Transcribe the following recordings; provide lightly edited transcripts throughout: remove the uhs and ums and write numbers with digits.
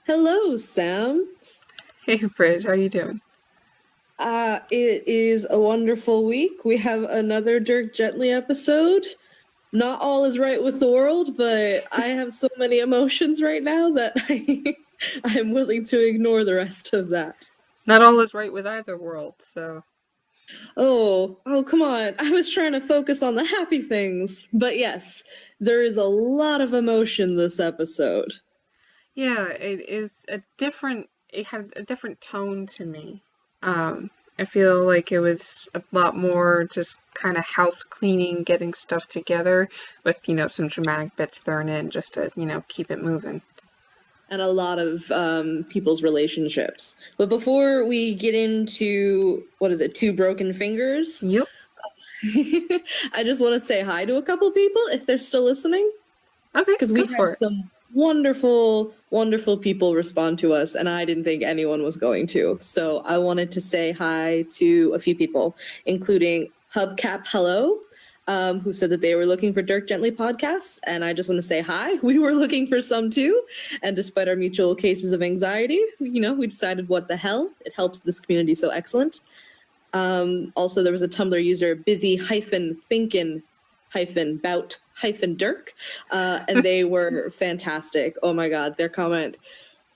Hello, Sam. Hey, Bridge, how you doing? It is a wonderful week. We have another Dirk Gently episode. Not all is right with the world, but I have so many emotions right now that I'm willing to ignore the rest of that. Not all is right with either world, so... Oh, come on. I was trying to focus on the happy things. But yes, there is a lot of emotion this episode. Yeah, it had a different tone to me. I feel like it was a lot more just kind of house cleaning, getting stuff together with, some dramatic bits thrown in just to, keep it moving. And a lot of people's relationships. But before we get into, what is it, Two Broken Fingers? Yep. I just want to say hi to a couple people if they're still listening. Okay, because we had some wonderful, wonderful people respond to us, and I didn't think anyone was going to. So I wanted to say hi to a few people, including Hubcap Hello, who said that they were looking for Dirk Gently podcasts, and I just want to say hi. We were looking for some too, and despite our mutual cases of anxiety, we decided what the hell, it helps this community so excellent. Also, there was a Tumblr user, busy-thinkin-bout-Dirk, and they were fantastic. Oh my god, their comment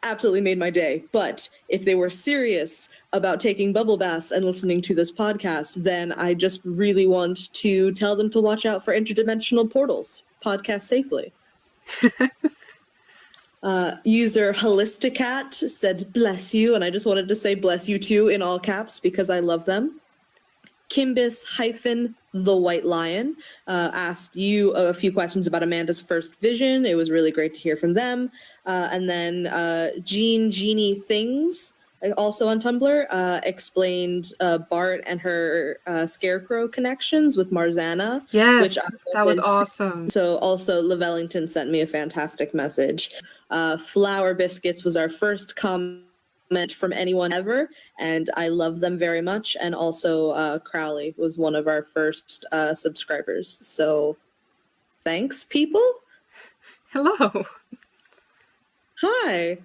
absolutely made my day. But if they were serious about taking bubble baths and listening to this podcast, then I just really want to tell them to watch out for interdimensional portals. Podcast safely. User Holisticat said bless you, and I just wanted to say bless you too in all caps because I love them. Kimbis-the White Lion asked you a few questions about Amanda's first vision. It was really great to hear from them. And then Genie Things, also on Tumblr, explained Bart and her Scarecrow connections with Marzana. Yes, that was awesome. So also Levellington sent me a fantastic message. Flour Biscuits was our first comment from anyone ever, and I love them very much. And also Crowley was one of our first subscribers. So thanks, people. Hello. Hi.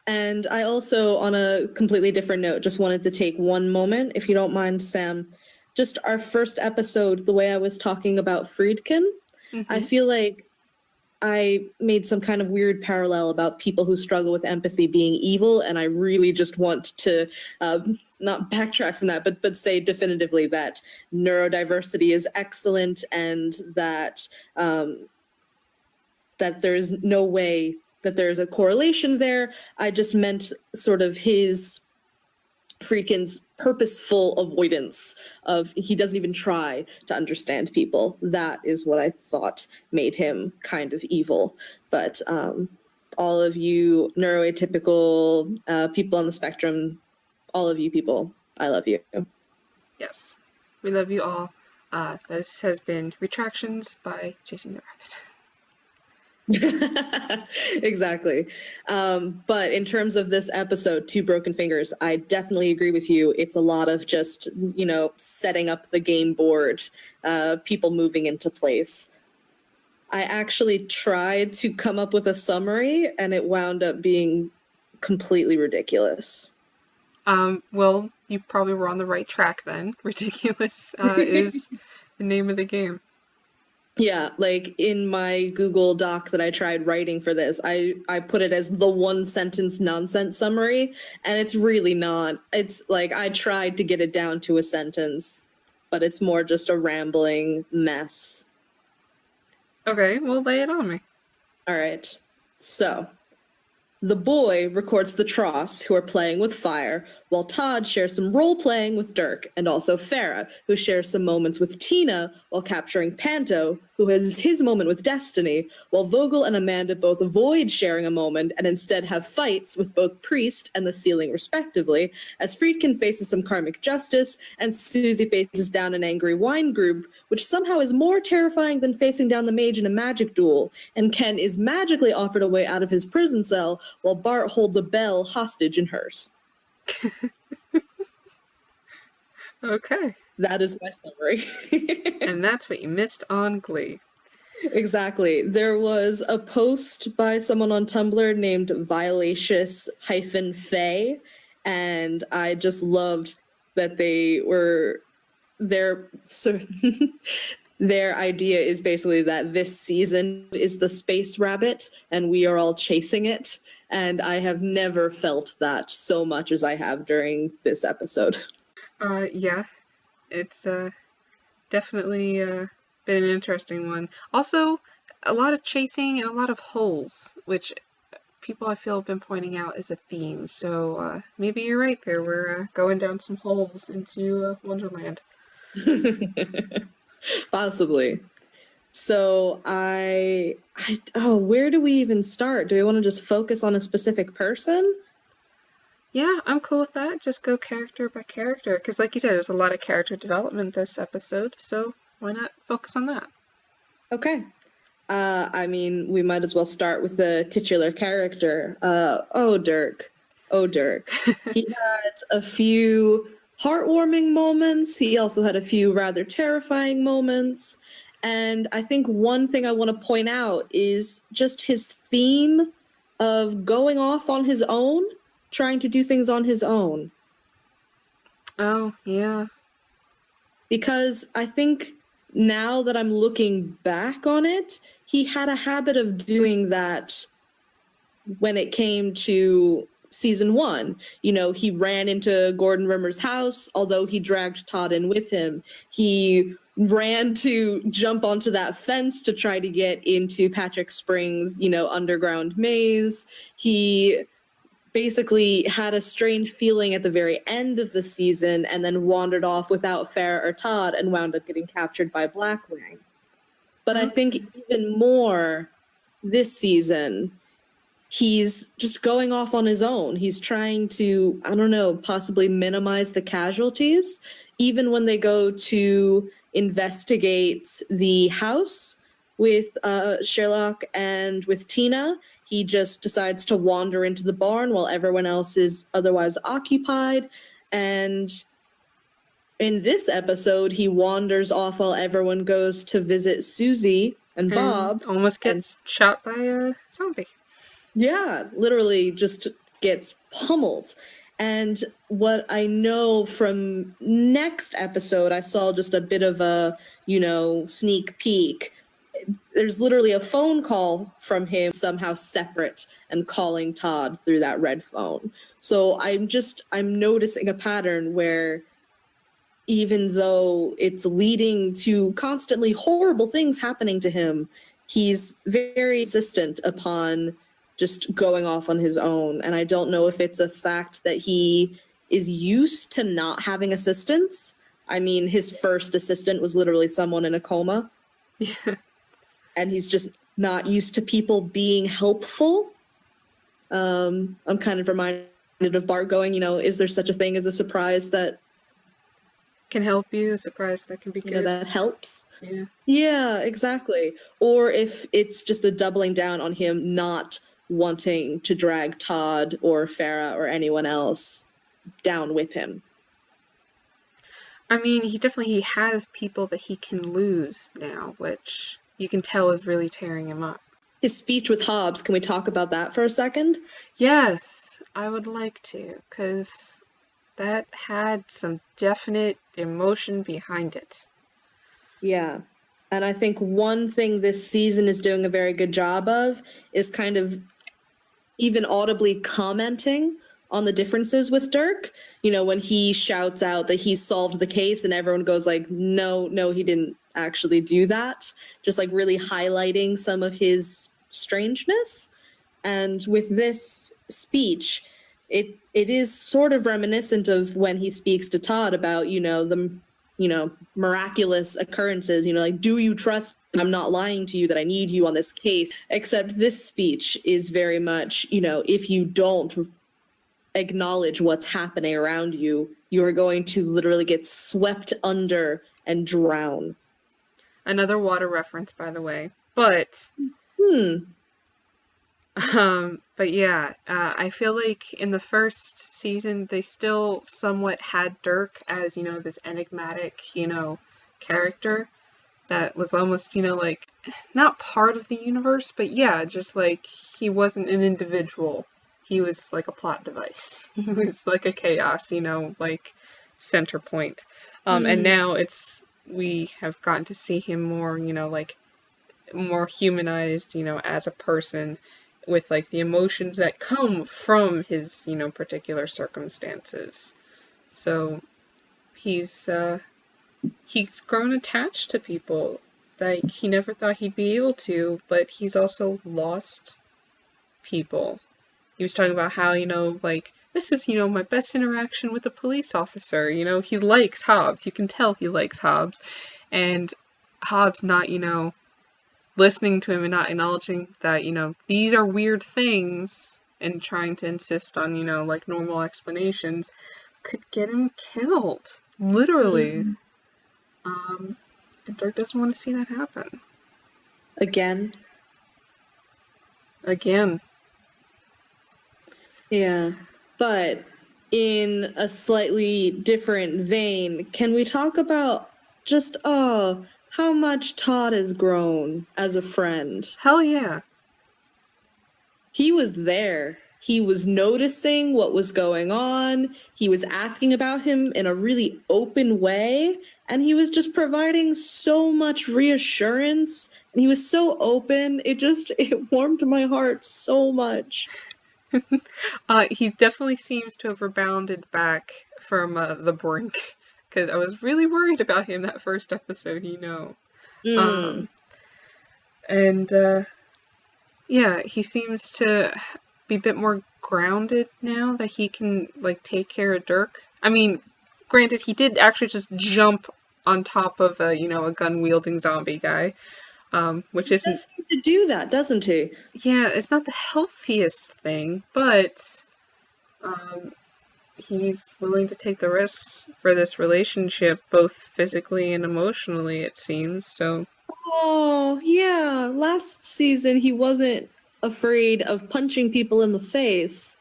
And I also, on a completely different note, just wanted to take one moment, if you don't mind, Sam. Just our first episode, the way I was talking about Friedkin, I feel like I made some kind of weird parallel about people who struggle with empathy being evil, and I really just want to not backtrack from that, but say definitively that neurodiversity is excellent, and that that there's no way that there's a correlation there. I just meant sort of Friedkin's purposeful avoidance of, he doesn't even try to understand people. That is what I thought made him kind of evil. But all of you neuroatypical people on the spectrum, all of you people, I love you. Yes, we love you all. This has been Retractions by Chasing the Rabbit. Exactly. But in terms of this episode, Two Broken Fingers, I definitely agree with you. It's a lot of just, setting up the game board, people moving into place. I actually tried to come up with a summary, and it wound up being completely ridiculous. Well, you probably were on the right track then. Ridiculous is the name of the game. Yeah, like in my Google Doc that I tried writing for this, I put it as the one sentence nonsense summary, and it's really not. It's like I tried to get it down to a sentence, but it's more just a rambling mess. Okay, well, lay it on me. All right. So, the boy records the Tross, who are playing with fire, while Todd shares some role-playing with Dirk, and also Farah, who shares some moments with Tina while capturing Panto, who has his moment with Destiny, while Vogel and Amanda both avoid sharing a moment and instead have fights with both Priest and the Ceiling respectively, as Friedkin faces some karmic justice, and Suzie faces down an angry wine group, which somehow is more terrifying than facing down the Mage in a magic duel, and Ken is magically offered a way out of his prison cell, while Bart holds a bell hostage in hers. Okay. That is my summary. And that's what you missed on Glee. Exactly. There was a post by someone on Tumblr named Violacious-Faye, and I just loved that their so their idea is basically that this season is the space rabbit and we are all chasing it. And I have never felt that so much as I have during this episode. Yeah, it's definitely been an interesting one. Also, a lot of chasing and a lot of holes, which people I feel have been pointing out as a theme. So maybe you're right there. We're going down some holes into Wonderland. Possibly. So where do we even start? Do we want to just focus on a specific person? Yeah, I'm cool with that. Just go character by character. Because like you said, there's a lot of character development this episode, so why not focus on that? Okay. I mean, we might as well start with the titular character. Dirk. Oh, Dirk. He had a few heartwarming moments. He also had a few rather terrifying moments. And I think one thing I want to point out is just his theme of going off on his own, trying to do things on his own. Oh, yeah. Because I think now that I'm looking back on it, he had a habit of doing that when it came to season 1. You know, he ran into Gordon Rimmer's house, although he dragged Todd in with him. He ran to jump onto that fence to try to get into Patrick Springs', underground maze. He basically had a strange feeling at the very end of the season and then wandered off without Farrah or Todd and wound up getting captured by Blackwing. But I think even more this season, he's just going off on his own. He's trying to, possibly minimize the casualties. Even when they go to investigate the house with Sherlock and with Tina, he just decides to wander into the barn while everyone else is otherwise occupied. And in this episode, he wanders off while everyone goes to visit Suzie and Bob. Almost gets shot by a zombie. Yeah, literally just gets pummeled. And what I know from next episode, I saw just a bit of a, sneak peek. There's literally a phone call from him somehow separate and calling Todd through that red phone. So I'm noticing a pattern where even though it's leading to constantly horrible things happening to him, he's very insistent upon just going off on his own. And I don't know if it's a fact that he is used to not having assistance. I mean, his first assistant was literally someone in a coma. Yeah. And he's just not used to people being helpful. I'm kind of reminded of Bart going, is there such a thing as a surprise that can help you, a surprise that can be good. That helps. Yeah. Yeah, exactly. Or if it's just a doubling down on him not wanting to drag Todd or Farrah or anyone else down with him. I mean, he has people that he can lose now, which you can tell is really tearing him up. His speech with Hobbs, can we talk about that for a second? Yes, I would like to, because that had some definite emotion behind it. Yeah. And I think one thing this season is doing a very good job of is kind of even audibly commenting on the differences with Dirk. When he shouts out that he solved the case and everyone goes like, no, he didn't actually do that. Just like really highlighting some of his strangeness. And with this speech, it is sort of reminiscent of when he speaks to Todd about, the miraculous occurrences, like, do you trust me? I'm not lying to you that I need you on this case. Except this speech is very much, if you don't acknowledge what's happening around you, you are going to literally get swept under and drown. Another water reference, by the way. But but yeah, I feel like in the first season they still somewhat had Dirk as, this enigmatic, character. that was almost, like, not part of the universe, but yeah, just like he wasn't an individual. He was like a plot device. He was like a chaos, like center point. And now we have gotten to see him more, like more humanized, as a person with like the emotions that come from his, particular circumstances. So he's grown attached to people like he never thought he'd be able to, but he's also lost people. He was talking about how, like, this is, my best interaction with a police officer. He likes Hobbs. You can tell he likes Hobbs. And Hobbs not, listening to him and not acknowledging that, these are weird things and trying to insist on, like normal explanations could get him killed. Literally. And Dirk doesn't want to see that happen. Again. Yeah. But in a slightly different vein, can we talk about just, how much Todd has grown as a friend? Hell yeah. He was there. He was noticing what was going on. He was asking about him in a really open way. And he was just providing so much reassurance. And he was so open. It warmed my heart so much. He definitely seems to have rebounded back from the brink. Because I was really worried about him that first episode, Yeah, he seems to be a bit more grounded now that he can, like, take care of Dirk. I mean, granted, he did actually just jump on top of a gun-wielding zombie guy, which isn't... He does seem to do that, doesn't he? Yeah, it's not the healthiest thing, but he's willing to take the risks for this relationship, both physically and emotionally, it seems, so... Oh, yeah. Last season, he wasn't afraid of punching people in the face.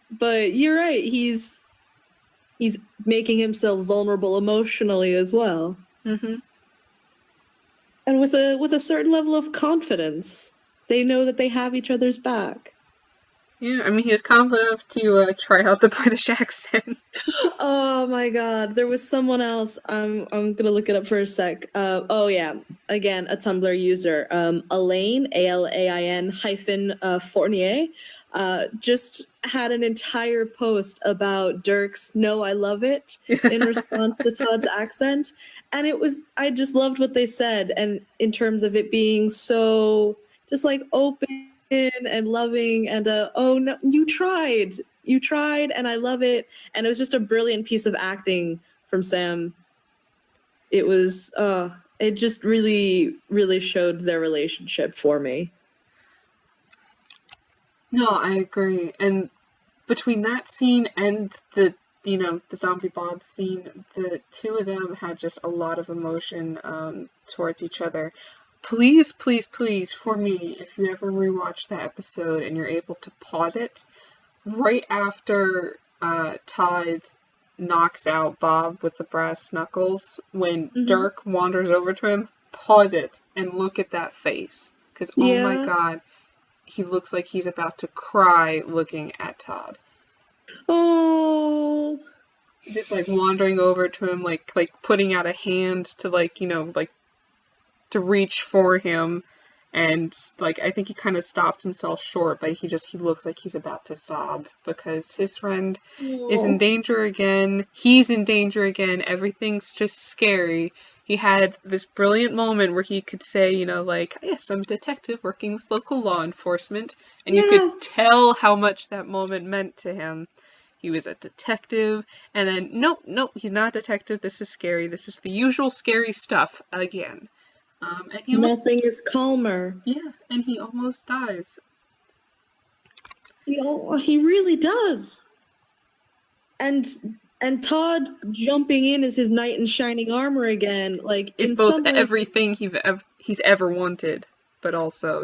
But you're right. He's making himself vulnerable emotionally as well. Mm-hmm. And with a certain level of confidence. They know that they have each other's back. Yeah, I mean, he was confident enough to try out the British accent. Oh my god, there was someone else. I'm gonna look it up for a sec. Oh yeah, again, a Tumblr user, Elaine, ALAIN hyphen Fournier, just had an entire post about Dirk's "No, I love it" in response to Todd's accent, and I just loved what they said, and in terms of it being so just like open and loving, and oh no, you tried, and I love it. And it was just a brilliant piece of acting from Sam. It was it just really, really showed their relationship for me. No, I agree. And between that scene and the zombie Bob scene, the two of them had just a lot of emotion towards each other. Please, please, please, for me, if you ever rewatch that episode and you're able to pause it, right after Todd knocks out Bob with the brass knuckles, when Dirk wanders over to him, pause it and look at that face. Because, oh my god, he looks like he's about to cry looking at Todd. Oh. Just, like, wandering over to him, like putting out a hand to, like, to reach for him, and like I think he kind of stopped himself short, but he looks like he's about to sob because his friend is in danger again. He's in danger again. Everything's just scary. He had this brilliant moment where he could say, like, yes, I'm a detective working with local law enforcement, and you could tell how much that moment meant to him. He was a detective, and then nope, he's not a detective. This is scary. This is the usual scary stuff again. And nothing is calmer. Yeah, and he almost dies. He really does. And Todd jumping in as his knight in shining armor again, like, it's in both some way, everything he's ever wanted, but also,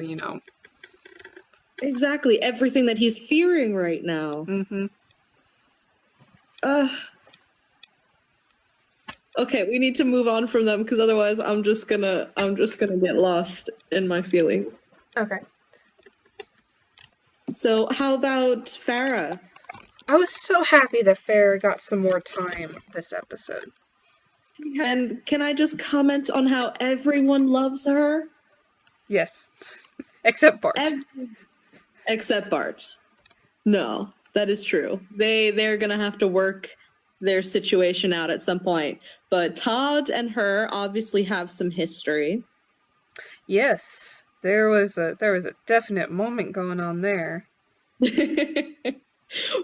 exactly everything that he's fearing right now. Okay, we need to move on from them because otherwise I'm just gonna get lost in my feelings. Okay. So how about Farah? I was so happy that Farrah got some more time this episode. And can I just comment on how everyone loves her? Yes. Except Bart. Except Bart. No, that is true. They're gonna have to work their situation out at some point. But Todd and her obviously have some history. Yes. There was a definite moment going on there.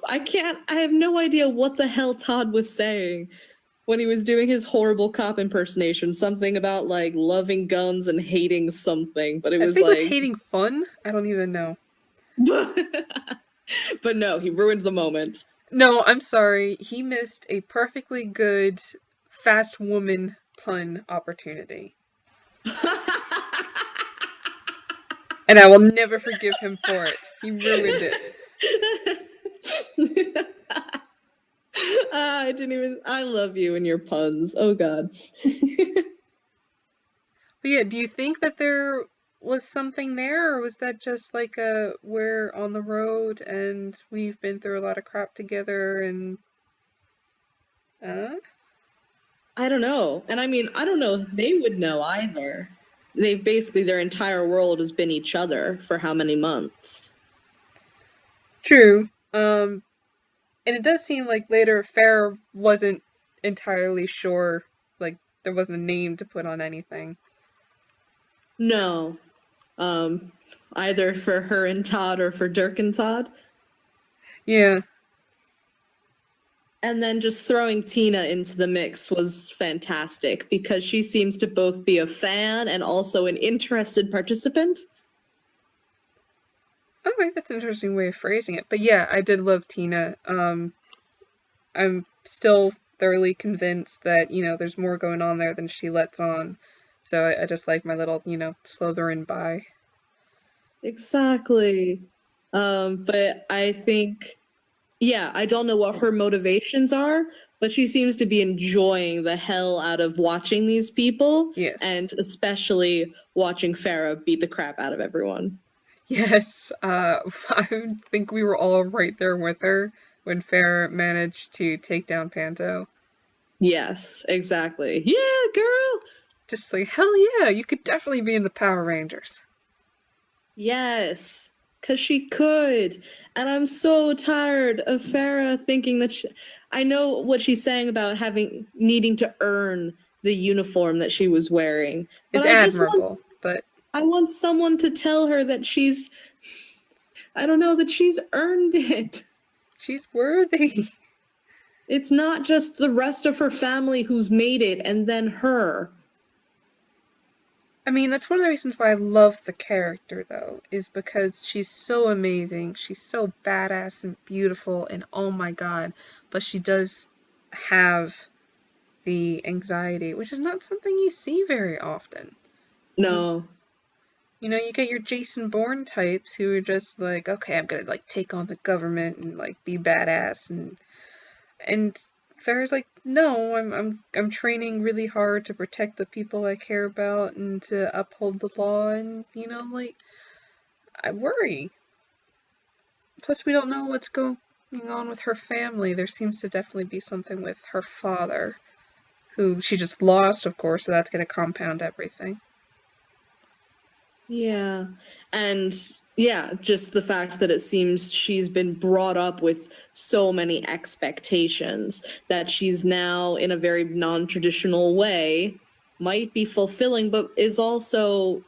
I have no idea what the hell Todd was saying when he was doing his horrible cop impersonation. Something about like loving guns and hating something, but it I was think it was like hating fun. I don't even know. But no, he ruined the moment. No, I'm sorry. He missed a perfectly good fast woman pun opportunity. And I will never forgive him for it. He ruined it. I love you and your puns. Oh god. But yeah, do you think that there was something there, or was that just like we're on the road and we've been through a lot of crap together and I don't know. And I mean, I don't know if they would know either. They've basically, their entire world has been each other for how many months? True. And it does seem like later Farrah wasn't entirely sure, like there wasn't a name to put on anything. No. Either for her and Todd or for Dirk and Todd. Yeah. And then just throwing Tina into the mix was fantastic because she seems to both be a fan and also an interested participant. Okay, that's an interesting way of phrasing it. But yeah, I did love Tina. I'm still thoroughly convinced that, there's more going on there than she lets on. So I just like my little, Slytherin bye. Exactly. But I think, yeah, I don't know what her motivations are, but she seems to be enjoying the hell out of watching these people, Yes. and especially watching Farah beat the crap out of everyone. Yes, I think we were all right there with her when Farrah managed to take down Panto. Yes, exactly. Yeah, girl! Just like, hell yeah, you could definitely be in the Power Rangers. Yes, because she could. And I'm so tired of Farah thinking that I know what she's saying about needing to earn the uniform that she was wearing. But It's admirable, but I want someone to tell her that I don't know, that she's earned it. she's worthy. It's not just the rest of her family who's made it and then her. I mean, that's one of the reasons why I love the character, though, is because she's so amazing. She's so badass and beautiful, and oh my god, but she does have the anxiety, which is not something you see very often. No. You get your Jason Bourne types who are just like, okay, I'm gonna like take on the government and like be badass, and Farrah's like, no, I'm training really hard to protect the people I care about and to uphold the law, and like I worry. Plus, we don't know what's going on with her family. There seems to definitely be something with her father, who she just lost, of course, so that's gonna compound everything. Yeah. And yeah, just the fact that it seems she's been brought up with so many expectations that she's now in a very non-traditional way might be fulfilling, but is also,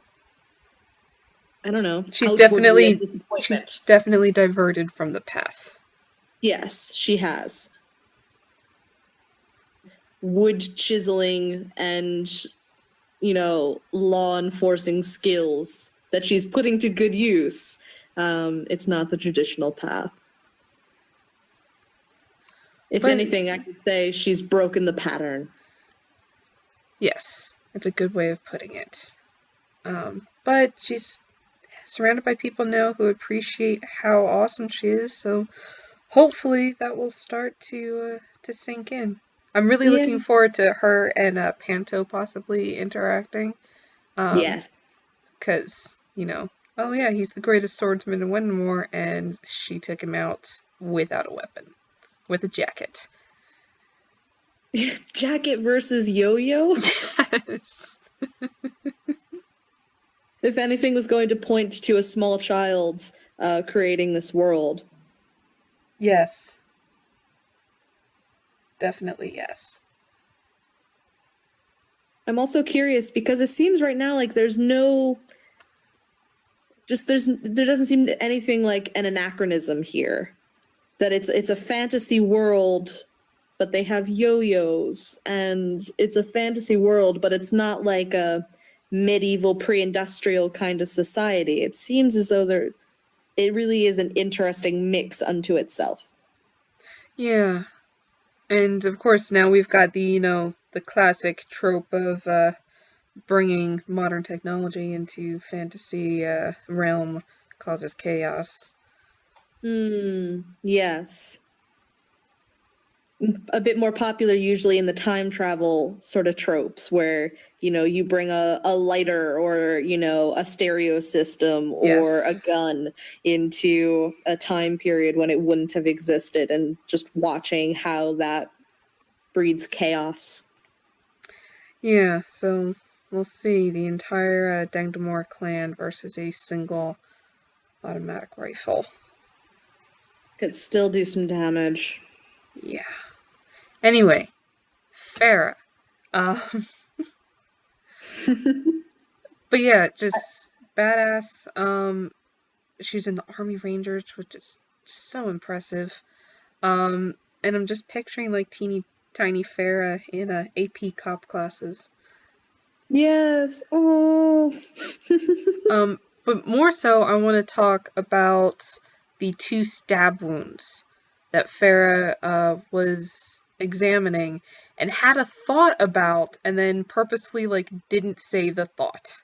I don't know, She's outwardly a definitely disappointment. diverted from the path. Yes, she has. Wood chiseling and, law enforcing skills that she's putting to good use. It's not the traditional path. If anything, I could say she's broken the pattern. Yes, it's a good way of putting it. But she's surrounded by people now who appreciate how awesome she is, so hopefully that will start to sink in. I'm really Yeah. looking forward to her and Panto possibly interacting. Yes. Because, oh yeah, he's the greatest swordsman in Wendemore, and she took him out without a weapon, with a jacket. Jacket versus yo-yo? Yes. If anything was going to point to a small child's creating this world. Yes. Definitely yes. I'm also curious because it seems right now like there doesn't seem anything like an anachronism here. That it's a fantasy world, but they have yo-yos, and it's a fantasy world, but it's not like a medieval pre-industrial kind of society. It seems as though it really is an interesting mix unto itself. Yeah. And of course now we've got the classic trope of bringing modern technology into fantasy realm causes chaos. Yes. A bit more popular usually in the time travel sort of tropes where, you bring a lighter or, a stereo system or a Yes. gun into a time period when it wouldn't have existed, and just watching how that breeds chaos. Yeah, so we'll see the entire Dangdamore clan versus a single automatic rifle. Could still do some damage. Yeah. Anyway, Farah. But yeah, just badass. She's in the Army Rangers, which is just so impressive. And I'm just picturing like teeny tiny Farah in AP cop classes. Yes. Oh. But more so, I want to talk about the 2 stab wounds that Farah was examining and had a thought about, and then purposefully like didn't say the thought.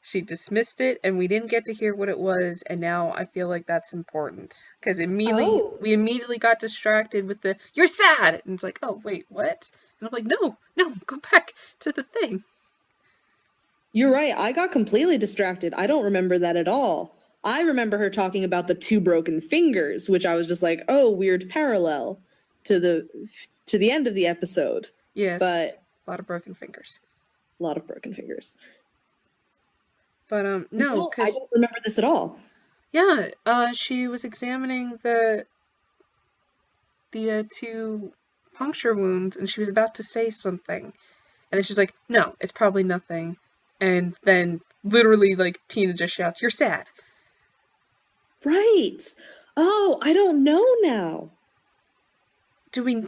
She dismissed it, and we didn't get to hear what it was, and now I feel like that's important because we immediately got distracted with the "you're sad," and it's like, oh wait, what? And I'm like, no, go back to the thing. You're right. I got completely distracted. I don't remember that at all. I remember her talking about the 2 broken fingers, which I was just like, oh, weird parallel to the end of the episode. Yes, But a lot of broken fingers. a lot of broken fingers. But no, No, I because don't remember this at all. yeah, she was examining the 2 puncture wounds, and she was about to say something, and then she's like, "No, it's probably nothing," and then literally like Tina just shouts, "You're sad." Right. Oh, I don't know now. Do we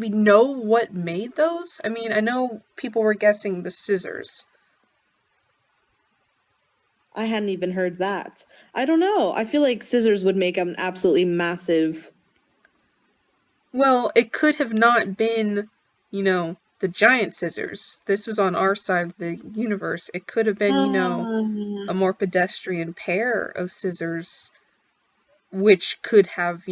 know what made those? I mean, I know people were guessing the scissors. I hadn't even heard that. I don't know. I feel like scissors would make an absolutely massive. Well, it could have not been, the giant scissors. This was on our side of the universe. It could have been, a more pedestrian pair of scissors, which could have,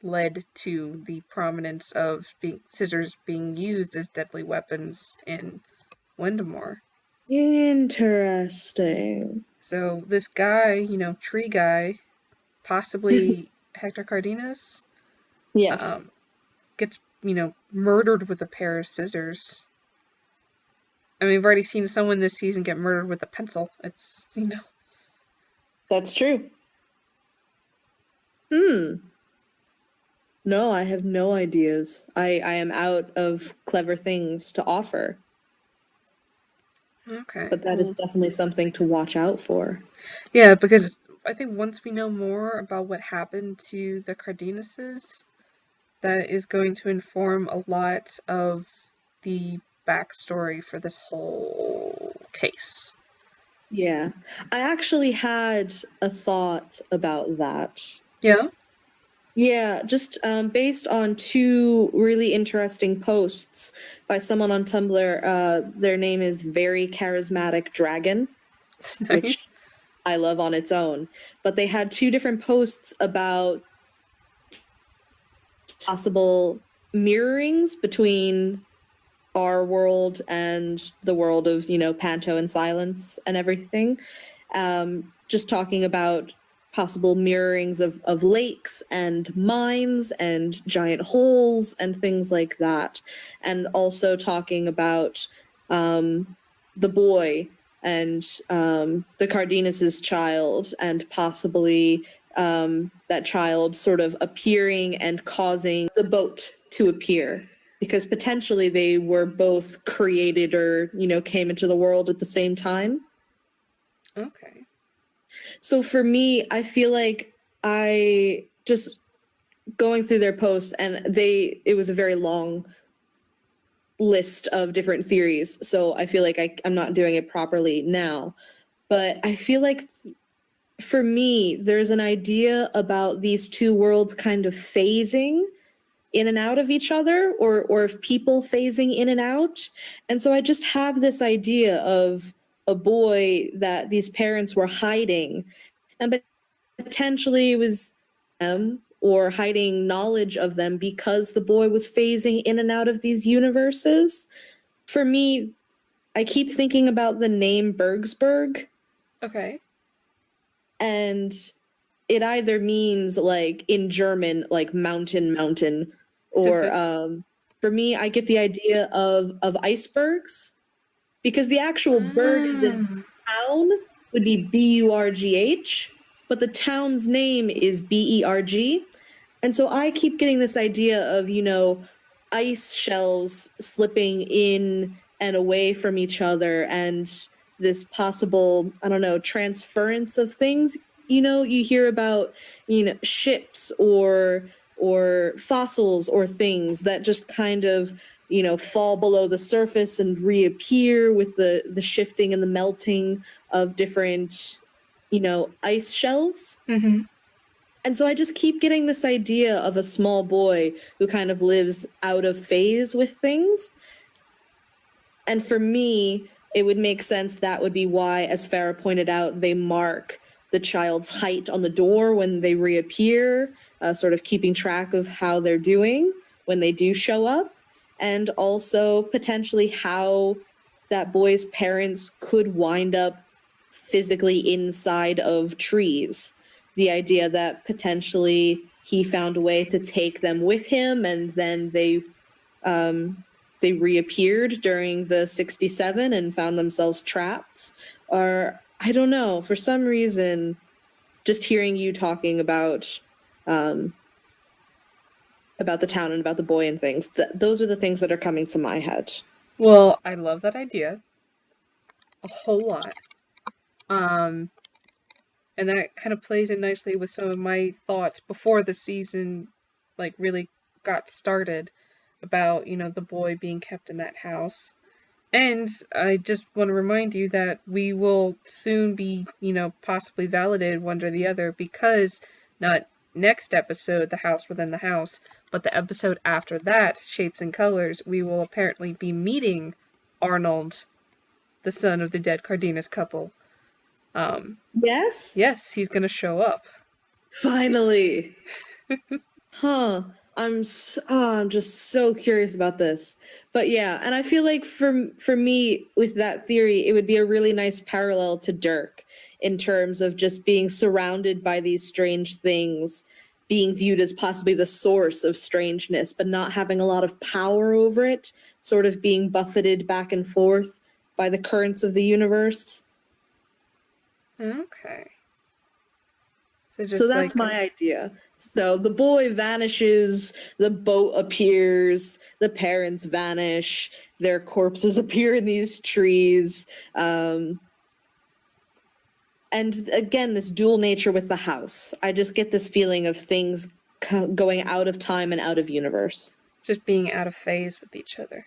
led to the prominence of scissors being used as deadly weapons in Wendemore. Interesting. So this guy, tree guy, possibly Hector Cardenas, Yes. gets, murdered with a pair of scissors. I mean, we've already seen someone this season get murdered with a pencil. It's, That's true. No, I have no ideas. I am out of clever things to offer. Okay. But that is definitely something to watch out for. Yeah, because I think once we know more about what happened to the Cardenases, that is going to inform a lot of the backstory for this whole case. Yeah. I actually had a thought about that. Yeah? Yeah, just based on 2 really interesting posts by someone on Tumblr. Their name is Very Charismatic Dragon, Nice. which I love on its own. But they had 2 different posts about possible mirrorings between our world and the world of, Panto and Silence and everything. Just talking about possible mirrorings of lakes and mines and giant holes and things like that. And also talking about the boy and the Cardenas' child, and possibly that child sort of appearing and causing the boat to appear, because potentially they were both created or, came into the world at the same time. Okay. So for me, I feel like I just going through their posts, and it was a very long list of different theories. So I feel like I'm not doing it properly now. But I feel like for me, there's an idea about these two worlds kind of phasing in and out of each other, or of people phasing in and out. And so I just have this idea of a boy that these parents were hiding, and potentially it was them, or hiding knowledge of them because the boy was phasing in and out of these universes. For me, I keep thinking about the name Bergsburg, Okay. and it either means, like, in German, like mountain, or for me, I get the idea of icebergs, because the actual berg is in town would be Burgh, but the town's name is Berg. And so I keep getting this idea of, ice shelves slipping in and away from each other, and this possible, I don't know, transference of things. You hear about, ships or fossils or things that just kind of, fall below the surface and reappear with the shifting and the melting of different, ice shelves. Mm-hmm. And so I just keep getting this idea of a small boy who kind of lives out of phase with things. And for me, it would make sense that would be why, as Farah pointed out, they mark the child's height on the door when they reappear, sort of keeping track of how they're doing when they do show up, and also potentially how that boy's parents could wind up physically inside of trees. The idea that potentially he found a way to take them with him, and then they reappeared during the 67 and found themselves trapped. Or I don't know, for some reason, just hearing you talking about the town and about the boy and things, those are the things that are coming to my head. Well, I love that idea a whole lot. And that kind of plays in nicely with some of my thoughts before the season, like, really got started about, the boy being kept in that house. And I just want to remind you that we will soon be, possibly validated one or the other, because not next episode, The House Within the House, but the episode after that, Shapes and Colors, we will apparently be meeting Arnold, the son of the dead Cardenas couple. Yes? Yes, he's going to show up. Finally! Huh. I'm just so curious about this. But yeah, and I feel like for me, with that theory, it would be a really nice parallel to Dirk, in terms of just being surrounded by these strange things, being viewed as possibly the source of strangeness, but not having a lot of power over it, sort of being buffeted back and forth by the currents of the universe. Okay. So that's my idea. So the boy vanishes, the boat appears, the parents vanish, their corpses appear in these trees. And again, this dual nature with the house. I just get this feeling of things going out of time and out of universe. Just being out of phase with each other.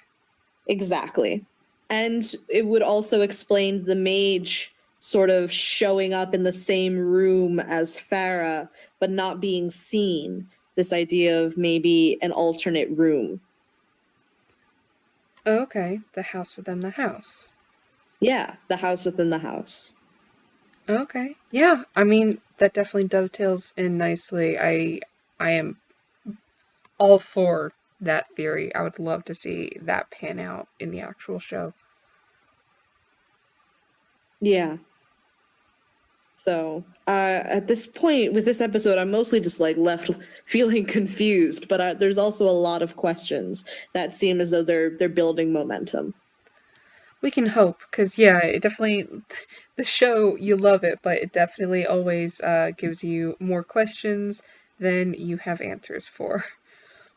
Exactly. And it would also explain the mage sort of showing up in the same room as Farah, but not being seen. This idea of maybe an alternate room. Oh, okay, the house within the house. Yeah, the house within the house. Okay, yeah, I mean, that definitely dovetails in nicely. I am all for that theory. I would love to see that pan out in the actual show. Yeah. So at this point with this episode, I'm mostly just like left feeling confused, but there's also a lot of questions that seem as though they're building momentum. We can hope, because yeah, it definitely, the show, you love it, but it definitely always gives you more questions than you have answers for.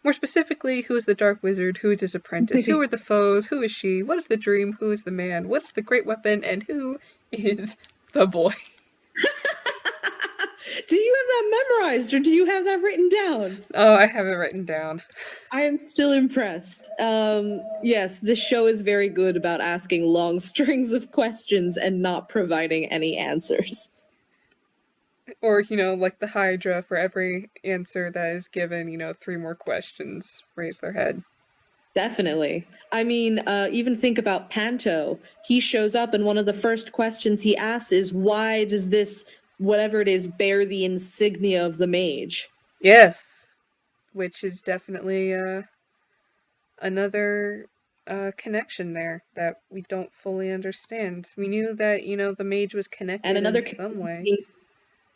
More specifically, who is the Dark Wizard? Who is his apprentice? Who are the foes? Who is she? What is the dream? Who is the man? What's the great weapon? And who is the boy? Do you have that memorized or do you have that written down? Oh, I have it written down. I am still impressed. Yes, this show is very good about asking long strings of questions and not providing any answers. Or, like the Hydra, for every answer that is given, 3 more questions raise their head. Definitely. I mean, even think about Panto. He shows up, and one of the first questions he asks is, why does this, whatever it is, bear the insignia of the mage? Yes, which is definitely another connection there that we don't fully understand. We knew that, the mage was connected And another in some way.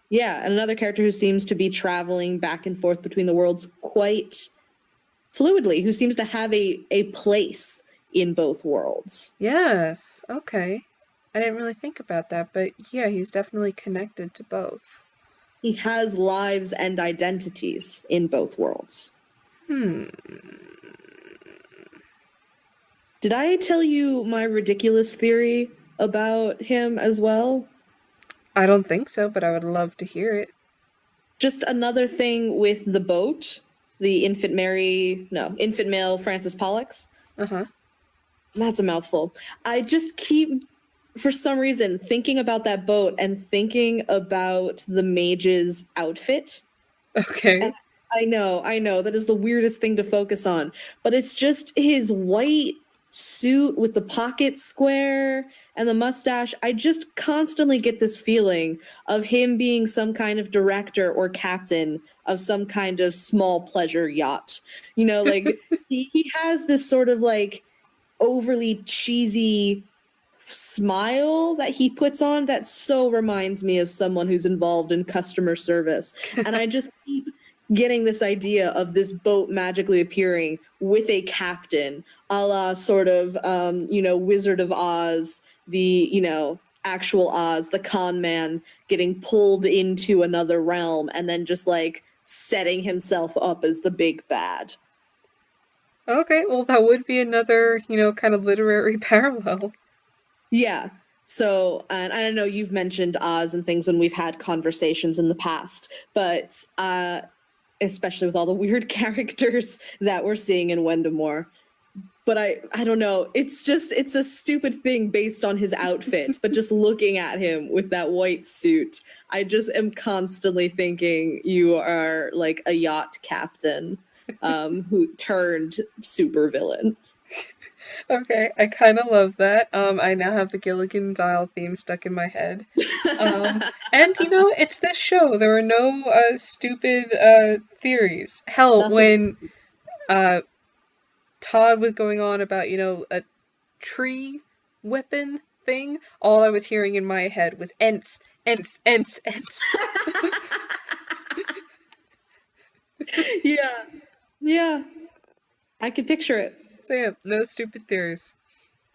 Yeah, and another character who seems to be traveling back and forth between the worlds quite fluidly, who seems to have a place in both worlds. Yes, okay. I didn't really think about that, but yeah, he's definitely connected to both. He has lives and identities in both worlds. Did I tell you my ridiculous theory about him as well? I don't think so, but I would love to hear it. Just another thing with the boat, the infant male Francis Pollux. Uh-huh. That's a mouthful. I just keep, for some reason, thinking about that boat and thinking about the mage's outfit. Okay. And I know, that is the weirdest thing to focus on, but it's just his white suit with the pocket square and the mustache. I just constantly get this feeling of him being some kind of director or captain of some kind of small pleasure yacht. Like he has this sort of like overly cheesy smile that he puts on that so reminds me of someone who's involved in customer service. And I just keep getting this idea of this boat magically appearing with a captain, a la sort of, Wizard of Oz, the, actual Oz, the con man getting pulled into another realm and then just like setting himself up as the big bad. Okay, well, that would be another, kind of literary parallel. Yeah. So, and I know you've mentioned Oz and things when we've had conversations in the past, but especially with all the weird characters that we're seeing in Wendamore. But I don't know. It's a stupid thing based on his outfit, but just looking at him with that white suit, I just am constantly thinking you are like a yacht captain who turned supervillain. Okay, I kind of love that. I now have the Gilligan's Isle theme stuck in my head. And, it's this show. There were no stupid theories. Hell, Nothing. when Todd was going on about, a tree weapon thing, all I was hearing in my head was ents, ents, ents, ents. Yeah. I could picture it. So yeah, no stupid theories.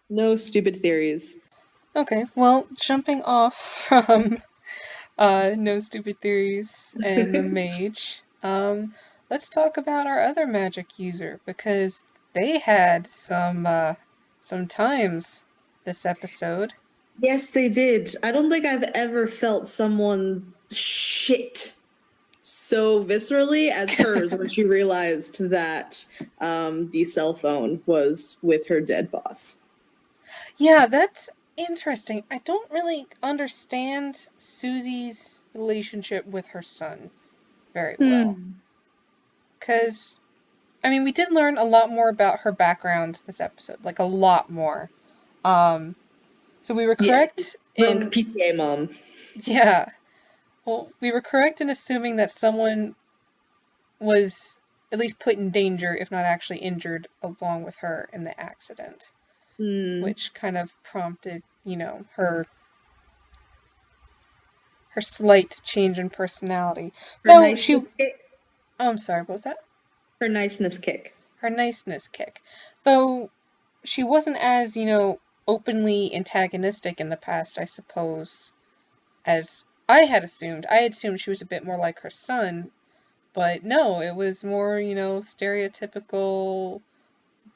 No stupid theories. Okay, well, jumping off from no stupid theories and the mage, let's talk about our other magic user, because they had some times this episode. Yes, they did. I don't think I've ever felt someone shit so viscerally as hers when she realized that the cell phone was with her dead boss. Yeah, that's interesting. I don't really understand Suzie's relationship with her son very well. Because, we did learn a lot more about her background this episode, like a lot more. So we were correct in PTA mom. Yeah. Well, we were correct in assuming that someone was at least put in danger, if not actually injured, along with her in the accident. Which kind of prompted, her slight change in personality. Though she... kick. Oh, I'm sorry, what was that? Her niceness kick. Her niceness kick. Though she wasn't as, openly antagonistic in the past, I suppose, as I had assumed. I had assumed she was a bit more like her son, but no, it was more, stereotypical,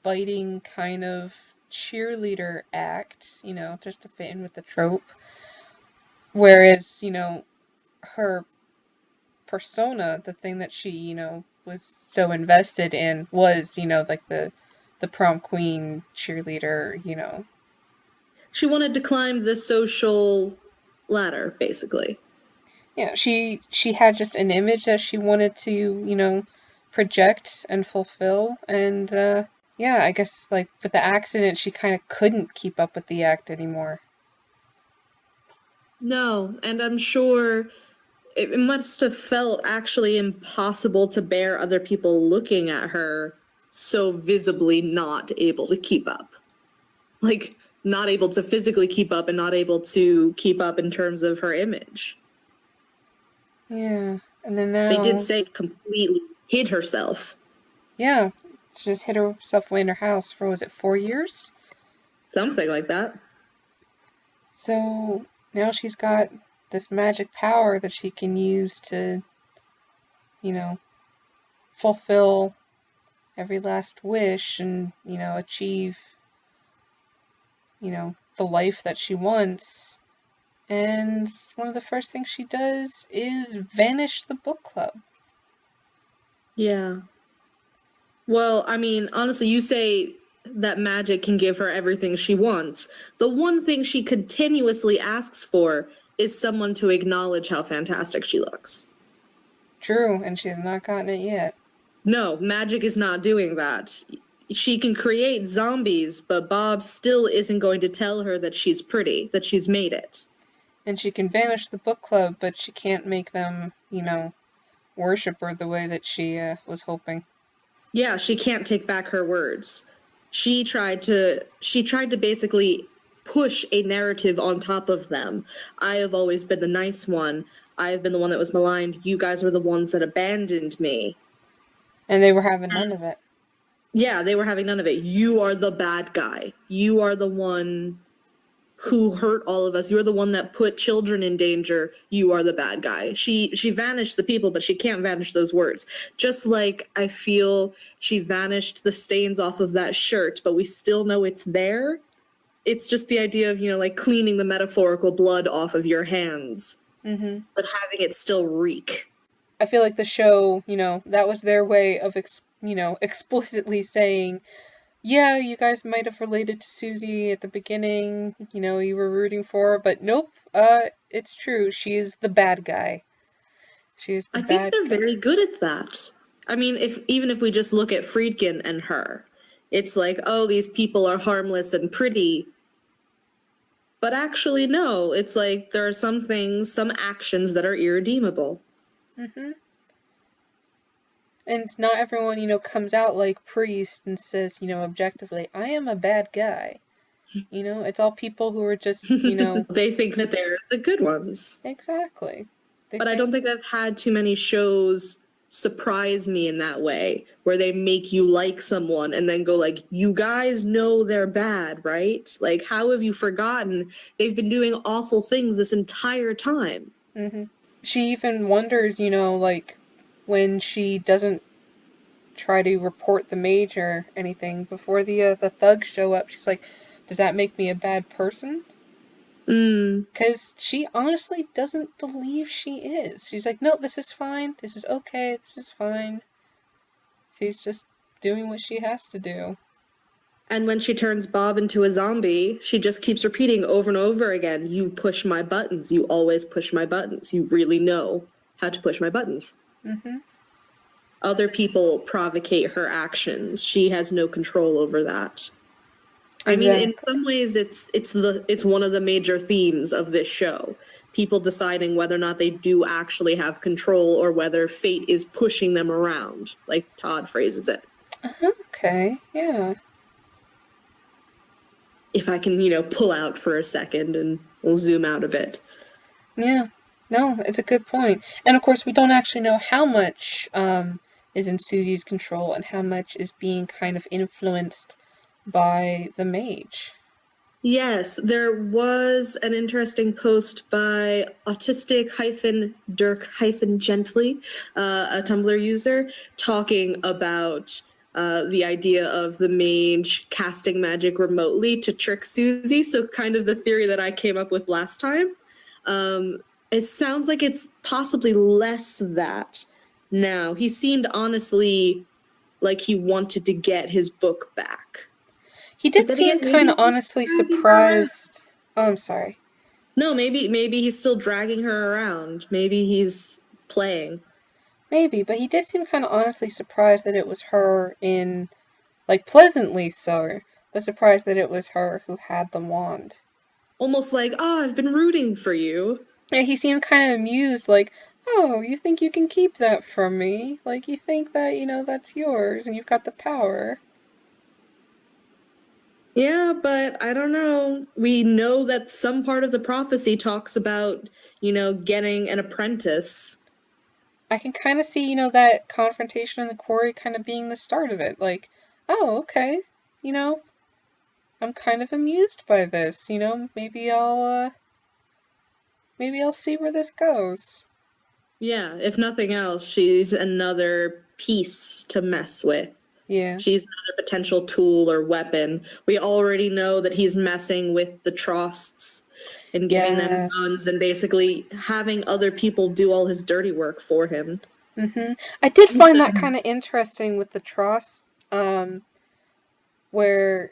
biting kind of cheerleader act, just to fit in with the trope. Whereas, her persona, the thing that she, was so invested in was, like the prom queen cheerleader, She wanted to climb the social ladder, basically. Yeah, she had just an image that she wanted to, project and fulfill, and yeah, I guess like with the accident, she kind of couldn't keep up with the act anymore. No, and I'm sure it must have felt actually impossible to bear other people looking at her so visibly not able to keep up. Like, not able to physically keep up and not able to keep up in terms of her image. Yeah, and then now... They did say completely hid herself. Yeah, she just hid herself away in her house for, was it 4 years? Something like that. So now she's got this magic power that she can use to, fulfill every last wish and, achieve, the life that she wants. And one of the first things she does is vanish the book club. Yeah. Well, I mean, honestly, you say that magic can give her everything she wants. The one thing she continuously asks for is someone to acknowledge how fantastic she looks. True, and she has not gotten it yet. No, magic is not doing that. She can create zombies, but Bob still isn't going to tell her that she's pretty, that she's made it. And she can vanish the book club, but she can't make them, worship her the way that she was hoping. Yeah, she can't take back her words. She tried to basically push a narrative on top of them. I have always been the nice one. I have been the one that was maligned. You guys were the ones that abandoned me. And they were having none of it. Yeah, they were having none of it. You are the bad guy. You are the one who hurt all of us. You're the one that put children in danger. You are the bad guy. She vanished the people, but she can't vanish those words. Just like I feel she vanished the stains off of that shirt, but we still know it's there. It's just the idea of, like cleaning the metaphorical blood off of your hands, but having it still reek. I feel like the show, that was their way of, explicitly saying, yeah, you guys might have related to Suzie at the beginning, you were rooting for her, but nope, it's true, she is the bad guy. She's the bad guy. I think they're very good at that. I mean, even if we just look at Friedkin and her, it's like, oh, these people are harmless and pretty. But actually, no, it's like there are some things, some actions that are irredeemable. And not everyone, comes out like Priest and says, objectively, I am a bad guy. It's all people who are just, They think that they're the good ones. Exactly. But I don't think I've had too many shows surprise me in that way, where they make you like someone and then go like, you guys know they're bad, right? Like, how have you forgotten they've been doing awful things this entire time? She even wonders, like, when she doesn't try to report the Mage or anything before the thugs show up, she's like, does that make me a bad person? Because she honestly doesn't believe she is. She's like, no, this is fine. This is okay. This is fine. She's just doing what she has to do. And when she turns Bob into a zombie, she just keeps repeating over and over again, you push my buttons. You always push my buttons. You really know how to push my buttons. Other people provocate her actions. She has no control over that. I mean, in some ways, it's one of the major themes of this show. people deciding whether or not they do actually have control or whether fate is pushing them around, like Todd phrases it. Okay, yeah. If I can, pull out for a second and we'll zoom out a bit. Yeah. No, it's a good point. And of course, we don't actually know how much is in Suzie's control and how much is being kind of influenced by the mage. Yes, there was an interesting post by autistic-Dirk-gently, a Tumblr user, talking about the idea of the mage casting magic remotely to trick Suzie. So kind of the theory that I came up with last time. It sounds like it's possibly less that now. He seemed honestly like he wanted to get his book back. He did seem kind of honestly surprised. Oh, I'm sorry. No, maybe he's still dragging her around. Maybe he's playing. Maybe, but he did seem kind of honestly surprised that it was her in, like, pleasantly so, but surprised that it was her who had the wand. Almost like, oh, I've been rooting for you. Yeah, he seemed kind of amused, like, oh, you think you can keep that from me? Like, you think that, that's yours and you've got the power. Yeah, but I don't know. We know that some part of the prophecy talks about, getting an apprentice. I can kind of see, that confrontation in the quarry kind of being the start of it. Like, oh, okay, I'm kind of amused by this, maybe I'll see where this goes. Yeah, if nothing else, she's another piece to mess with. Yeah. She's another potential tool or weapon. We already know that he's messing with the trusts and giving them guns and basically having other people do all his dirty work for him. I did find that kind of interesting with the trust, where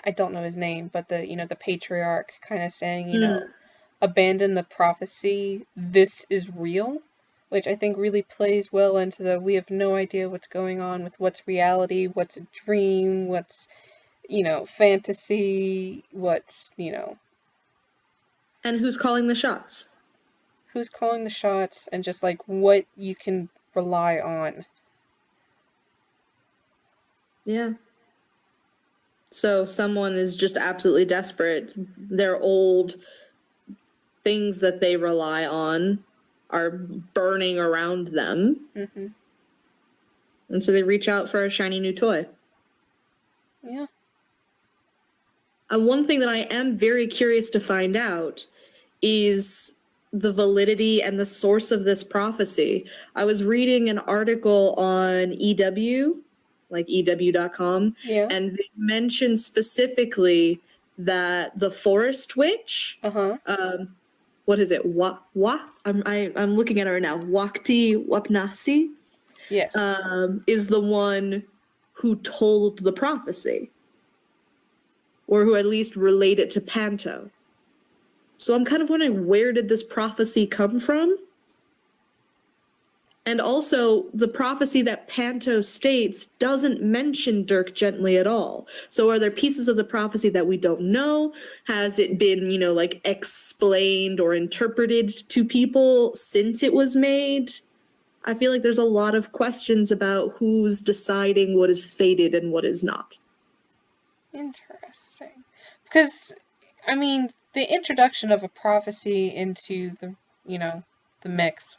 I don't know his name, but the patriarch kind of saying, abandon the prophecy, this is real, which I think really plays well into the we have no idea what's going on with what's reality, what's a dream, what's, fantasy, what's. And who's calling the shots? Who's calling the shots and just like what you can rely on. Yeah. So someone is just absolutely desperate. Their old things that they rely on are burning around them. And so they reach out for a shiny new toy. Yeah. And one thing that I am very curious to find out is the validity and the source of this prophecy. I was reading an article on EW, like EW.com, and they mentioned specifically that the forest witch, what is it? I'm looking at her right now. Wakti Wapnasi, yes, is the one who told the prophecy, or who at least relayed it to Panto. So I'm kind of wondering, where did this prophecy come from? And also, the prophecy that Panto states doesn't mention Dirk gently at all. So are there pieces of the prophecy that we don't know? Has it been, explained or interpreted to people since it was made? I feel like there's a lot of questions about who's deciding what is fated and what is not. Interesting. Because, I mean, the introduction of a prophecy into the, the mix,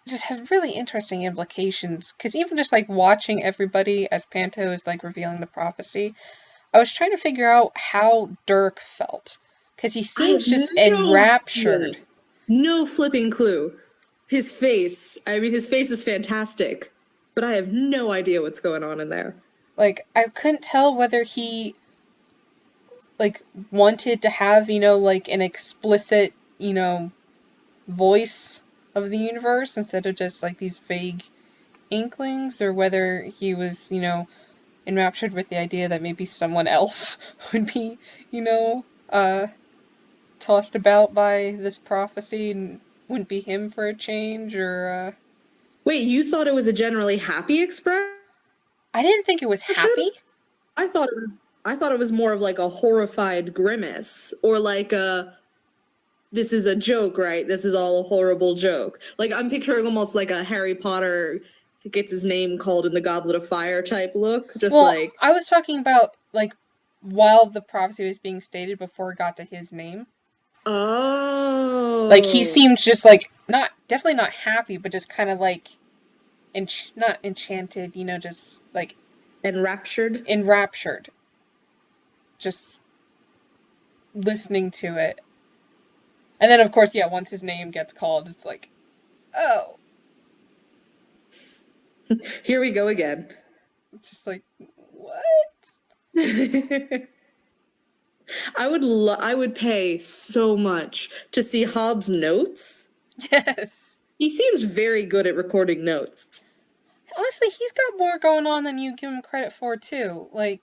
just has really interesting implications. Because even just like watching everybody as Panto is like revealing the prophecy, I was trying to figure out how Dirk felt. Because he seems just enraptured. No flipping clue. His face is fantastic, but I have no idea what's going on in there. Like, I couldn't tell whether he, like, wanted to have, like, an explicit, voice of the universe instead of just, like, these vague inklings, or whether he was, enraptured with the idea that maybe someone else would be, tossed about by this prophecy and wouldn't be him for a change, or, Wait, you thought it was a generally happy expression? I didn't think it was happy. I thought it was more of like a horrified grimace, or like a this is a joke, right? This is all a horrible joke. Like, I'm picturing almost like a Harry Potter gets his name called in the Goblet of Fire type look. Just Well, like, I was talking about, like, while the prophecy was being stated before it got to his name. Like, he oh, seemed just, like, definitely not happy, but just kind of, like, not enchanted, just, like, enraptured. enraptured. Just listening to it. And then, of course, yeah, once his name gets called, it's like, oh. Here we go again. It's just like, what? I would pay so much to see Hobbs' notes. Yes. He seems very good at recording notes. Honestly, he's got more going on than you give him credit for, too. Like,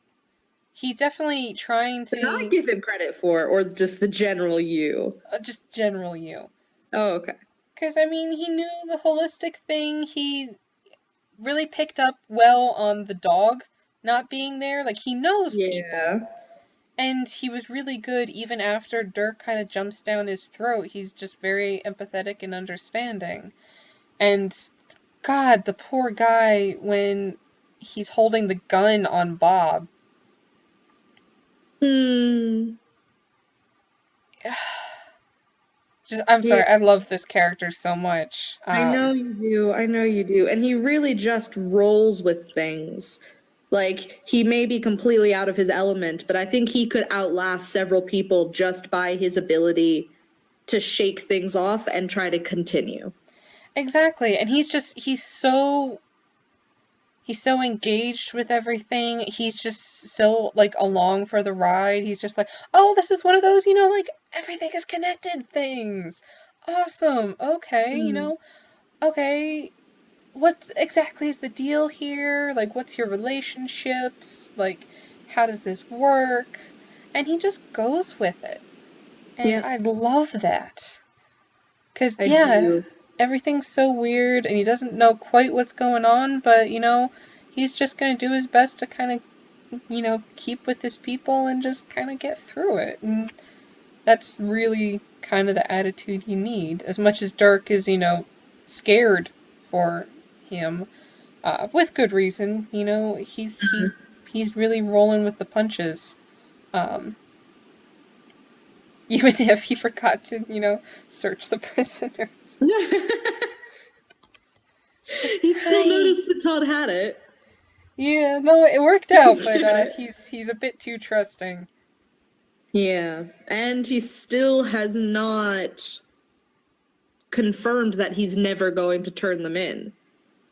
he's definitely trying But I to... give him credit for, or just the general you. just general you. Oh, okay. Because, I mean, he knew the holistic thing. He really picked up well on the dog not being there. Like, he knows people. And he was really good even after Dirk kind of jumps down his throat. He's just very empathetic and understanding. And, God, the poor guy when he's holding the gun on Bob. I'm sorry, I love this character so much. I know you do. I know you do. And he really just rolls with things. Like, he may be completely out of his element, but I think he could outlast several people just by his ability to shake things off and try to continue. Exactly. And he's so engaged with everything. He's just so, like, along for the ride. He's just like, oh, this is one of those, like, everything is connected things. Awesome. Okay, okay, what exactly is the deal here? Like, what's your relationships? Like, how does this work? And he just goes with it. And I love that. Because, everything's so weird and he doesn't know quite what's going on, but, he's just going to do his best to kind of, keep with his people and just kind of get through it. And that's really kind of the attitude you need. As much as Dirk is, scared for him, with good reason, he's really rolling with the punches. Even if he forgot to, search the prisoners. He still noticed that Todd had it. Yeah, no, it worked out, but he's a bit too trusting. Yeah, and he still has not confirmed that he's never going to turn them in.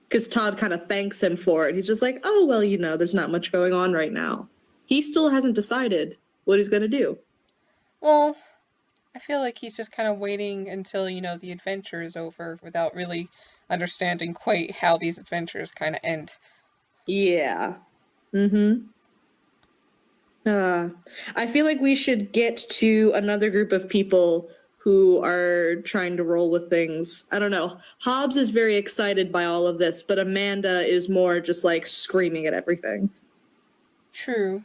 Because Todd kind of thanks him for it. He's just like, oh, well, there's not much going on right now. He still hasn't decided what he's going to do. Well, I feel like he's just kind of waiting until, the adventure is over without really understanding quite how these adventures kind of end. Yeah. I feel like we should get to another group of people who are trying to roll with things. I don't know. Hobbs is very excited by all of this, but Amanda is more just like screaming at everything. True.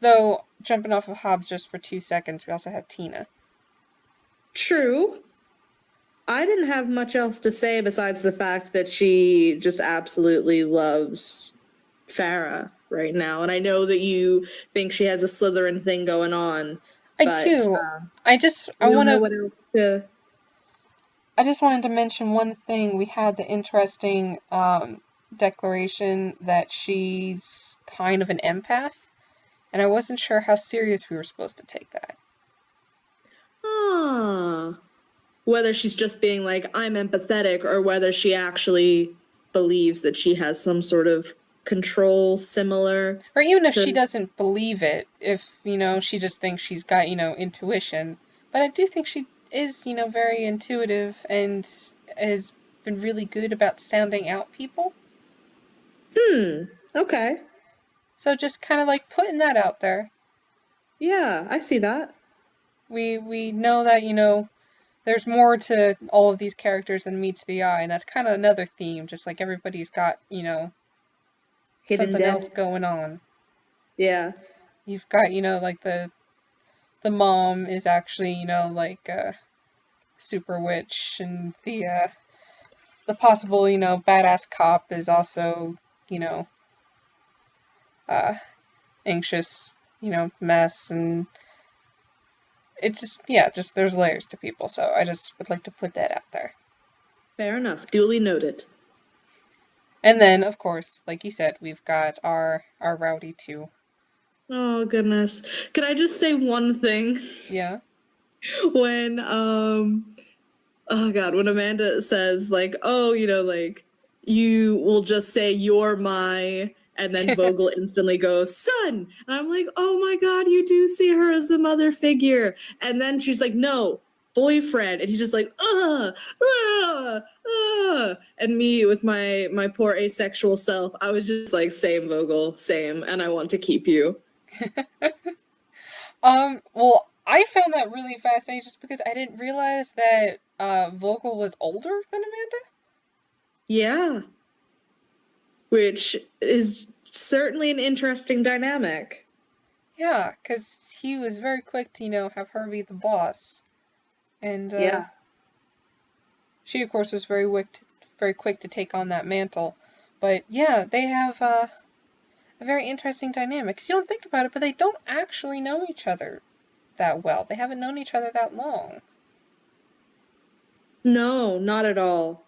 Though, jumping off of Hobbs just for 2 seconds, we also have Tina. True. I didn't have much else to say besides the fact that she just absolutely loves Farah right now. And I know that you think she has a Slytherin thing going on. I do. I just wanted to mention one thing. We had the interesting declaration that she's kind of an empath, and I wasn't sure how serious we were supposed to take that. Whether she's just being like, I'm empathetic, or whether she actually believes that she has some sort of control similar. Or even if she doesn't believe it, if, she just thinks she's got, intuition. But I do think she is, very intuitive and has been really good about sounding out people. Okay. So just kind of like putting that out there. Yeah, I see that. We know that, there's more to all of these characters than meets the eye, and that's kind of another theme, just like everybody's got, hidden something depth. else going on. Yeah. You've got, like the mom is actually, like super witch, and the possible, badass cop is also, you know, anxious, mess, and it's just, yeah, just there's layers to people, so I just would like to put that out there. Fair enough. Duly noted. And then, of course, like you said, we've got our rowdy too. Oh, goodness. Can I just say one thing? Yeah. When, oh God, when Amanda says, like, oh, like, you will just say, you're my, and then Vogel instantly goes, son. And I'm like, oh my God, you do see her as a mother figure. And then she's like, no, boyfriend. And he's just like, and me with my poor asexual self, I was just like, same, Vogel, same, and I want to keep you. Well, I found that really fascinating just because I didn't realize that Vogel was older than Amanda. Yeah. Which is certainly an interesting dynamic. Yeah, because he was very quick to, have her be the boss. And Yeah. she, of course, was very quick to take on that mantle. But yeah, they have a very interesting dynamic. Because you don't think about it, but they don't actually know each other that well. They haven't known each other that long. No, not at all.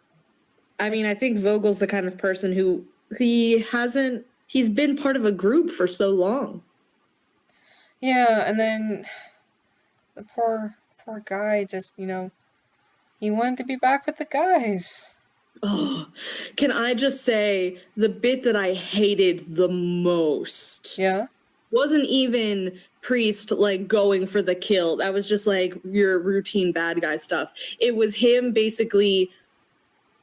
I mean, I think Vogel's the kind of person who he's been part of a group for so long. Yeah, and then the poor guy just, he wanted to be back with the guys. Oh, can I just say the bit that I hated the most? Yeah. Wasn't even Priest like going for the kill. That was just like your routine bad guy stuff. It was him basically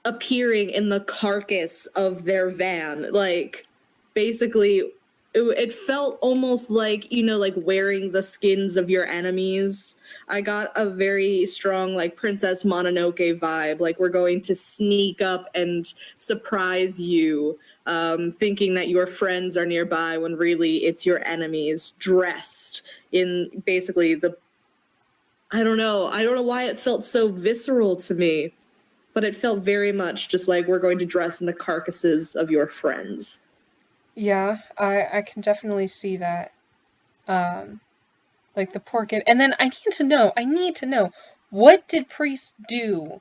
appearing in the carcass of their van. Like, basically, it felt almost like, like wearing the skins of your enemies. I got a very strong, like, Princess Mononoke vibe. Like, we're going to sneak up and surprise you, thinking that your friends are nearby when really it's your enemies dressed in basically I don't know why it felt so visceral to me. But it felt very much just like we're going to dress in the carcasses of your friends. Yeah, I can definitely see that. Like the poor kid. And then I need to know, what did Priest do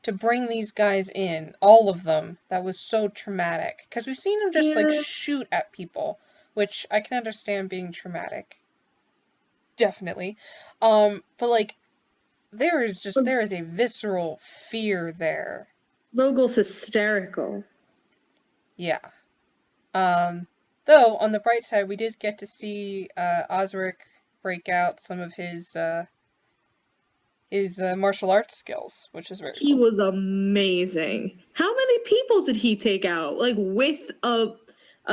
to bring these guys in, all of them, that was so traumatic? Because we've seen him just, like, shoot at people, which I can understand being traumatic. Definitely. But, like, there is a visceral fear there. Vogel's hysterical. Yeah. Though, on the bright side, we did get to see Osric break out some of his martial arts skills, which is very He cool. was amazing. How many people did he take out? Like, with a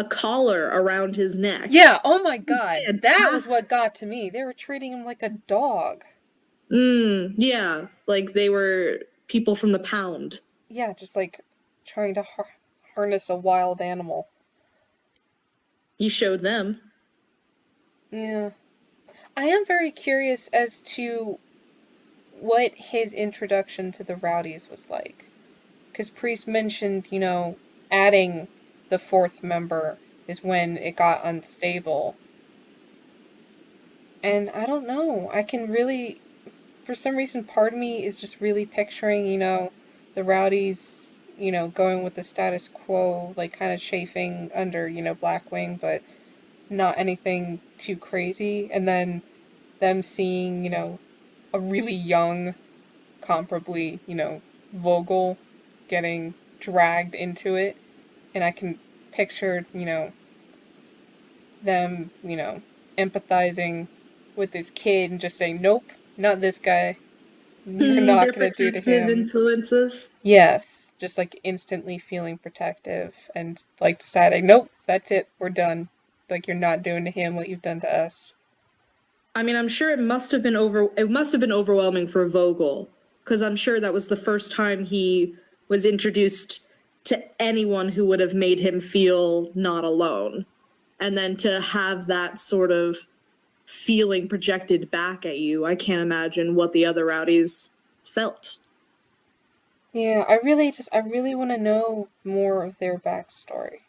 collar around his neck. Yeah, oh my God. That was what got to me. They were treating him like a dog. Yeah. Like they were people from the pound. Yeah, just like trying to harness a wild animal. He showed them. Yeah. I am very curious as to what his introduction to the Rowdies was like. Because Priest mentioned, adding the fourth member is when it got unstable. And I don't know. I can really, for some reason, part of me is just really picturing, the Rowdies, going with the status quo, like kind of chafing under, Blackwing, but not anything too crazy. And then them seeing, a really young, comparably, Vogel getting dragged into it. And I can picture, them, empathizing with this kid and just saying, nope, not this guy. You're not Their going to do to protective him. influences. Yes, just like instantly feeling protective and like deciding, nope, that's it, we're done. Like you're not doing to him what you've done to us. I mean, I'm sure it must have been overwhelming for Vogel, because I'm sure that was the first time he was introduced to anyone who would have made him feel not alone. And then to have that sort of feeling projected back at you, I can't imagine what the other rowdies felt. Yeah, I really want to know more of their backstory.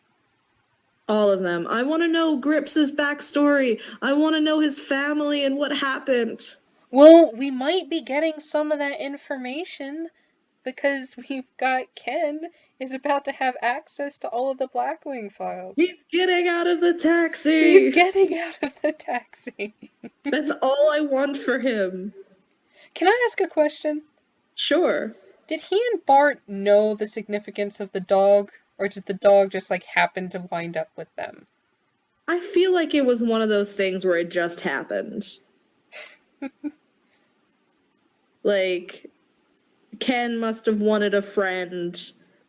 All of them. I want to know Grips's backstory. I want to know his family and what happened. Well, we might be getting some of that information because we've got Ken is about to have access to all of the Blackwing files. He's getting out of the taxi. He's getting out of the taxi. That's all I want for him. Can I ask a question? Sure. Did he and Bart know the significance of the dog, or did the dog just like happen to wind up with them? I feel like it was one of those things where it just happened. Like, Ken must have wanted a friend,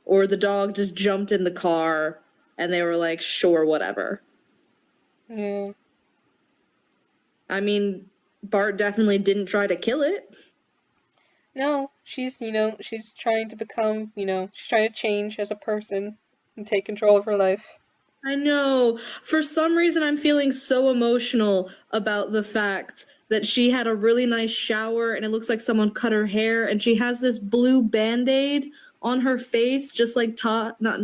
or the dog just jumped in the car, and they were like, sure, whatever. Yeah. I mean, Bart definitely didn't try to kill it. No, she's trying to become, she's trying to change as a person and take control of her life. I know. For some reason, I'm feeling so emotional about the fact that she had a really nice shower and it looks like someone cut her hair, and she has this blue Band-Aid on her face, just like Todd, not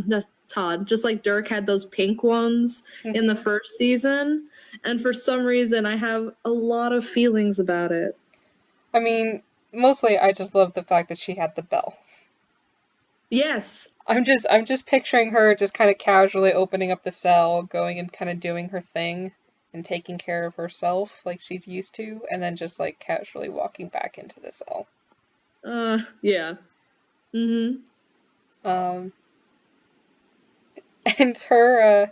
Todd, just like Dirk had those pink ones in the first season. And for some reason, I have a lot of feelings about it. I mean, mostly I just love the fact that she had the bell. Yes. I'm just picturing her just kind of casually opening up the cell, going and kind of doing her thing and taking care of herself like she's used to, and then just like casually walking back into the cell. Yeah. Mm-hmm. And her,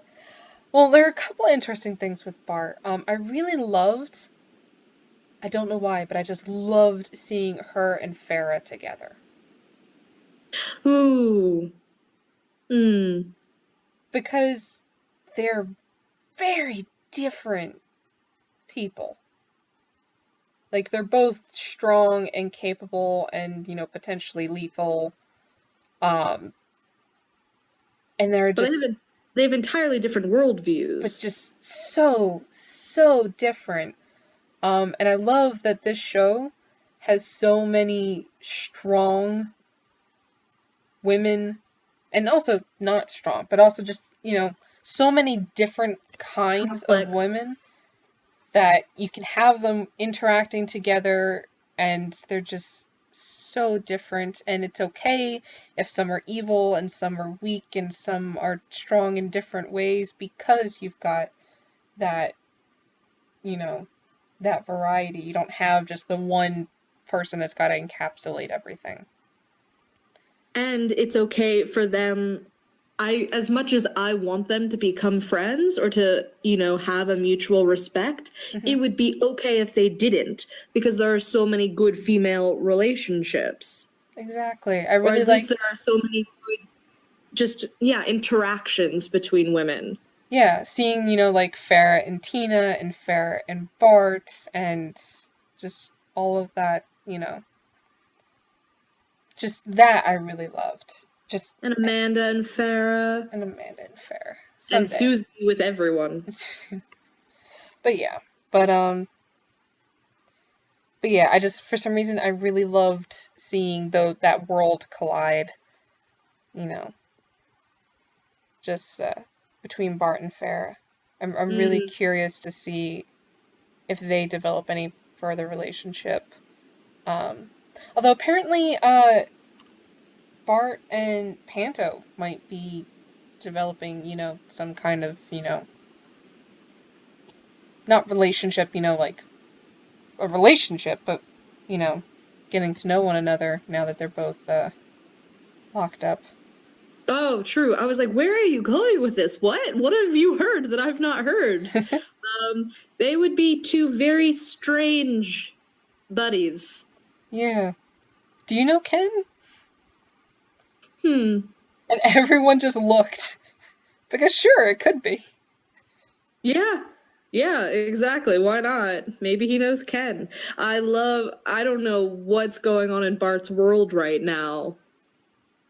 well, there are a couple interesting things with Bart. I really loved, I don't know why, but I just loved seeing her and Farah together. Ooh. Because they're very different people. Like, they're both strong and capable and, potentially lethal. And they're just... But they have entirely different worldviews. But just so different. And I love that this show has so many strong women, and also not strong, but also just, so many different kinds of women that you can have them interacting together, and they're just so different, and it's okay if some are evil and some are weak and some are strong in different ways, because you've got that, that variety. You don't have just the one person that's got to encapsulate everything. And it's okay for them, as much as I want them to become friends or to, have a mutual respect, it would be okay if they didn't, because there are so many good female relationships. Exactly. I really or at least there are so many good, interactions between women. Yeah, seeing, like Farah and Tina and Farah and Bart and just all of that, just that I really loved. And Amanda and Farah. And Amanda and Farah. And Suzie with everyone. But yeah. But yeah, I just, for some reason, I really loved seeing that world collide, just between Bart and Farah. I'm really curious to see if they develop any further relationship. Although apparently Bart and Panto might be developing, some kind of, not relationship, like a relationship, but, getting to know one another now that they're both locked up. Oh, true. I was like, where are you going with this? What? What have you heard that I've not heard? They would be two very strange buddies. Yeah. Do you know Ken? And everyone just looked. Because sure, it could be. Yeah, exactly. Why not? Maybe he knows Ken. I don't know what's going on in Bart's world right now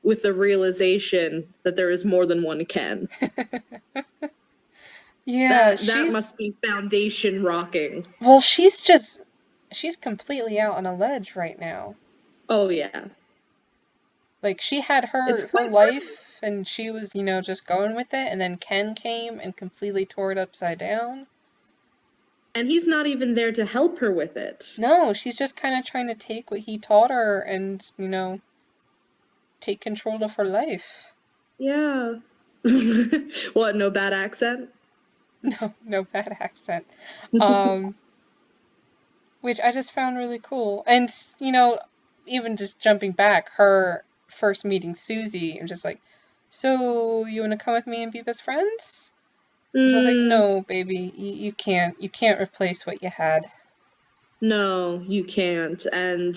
with the realization that there is more than one Ken. Yeah, that must be foundation rocking. Well, she's completely out on a ledge right now. Oh, yeah. Like, she had It's her quite hard. life, and she was, just going with it, and then Ken came and completely tore it upside down. And he's not even there to help her with it. No, she's just kind of trying to take what he taught her and, take control of her life. Yeah. What, no bad accent? No, no bad accent. Which I just found really cool. And, even just jumping back, her first meeting Suzie, and just like, so you want to come with me and be best friends? So I was like, Mm, no, baby, you can't replace what you had. no, you can't. And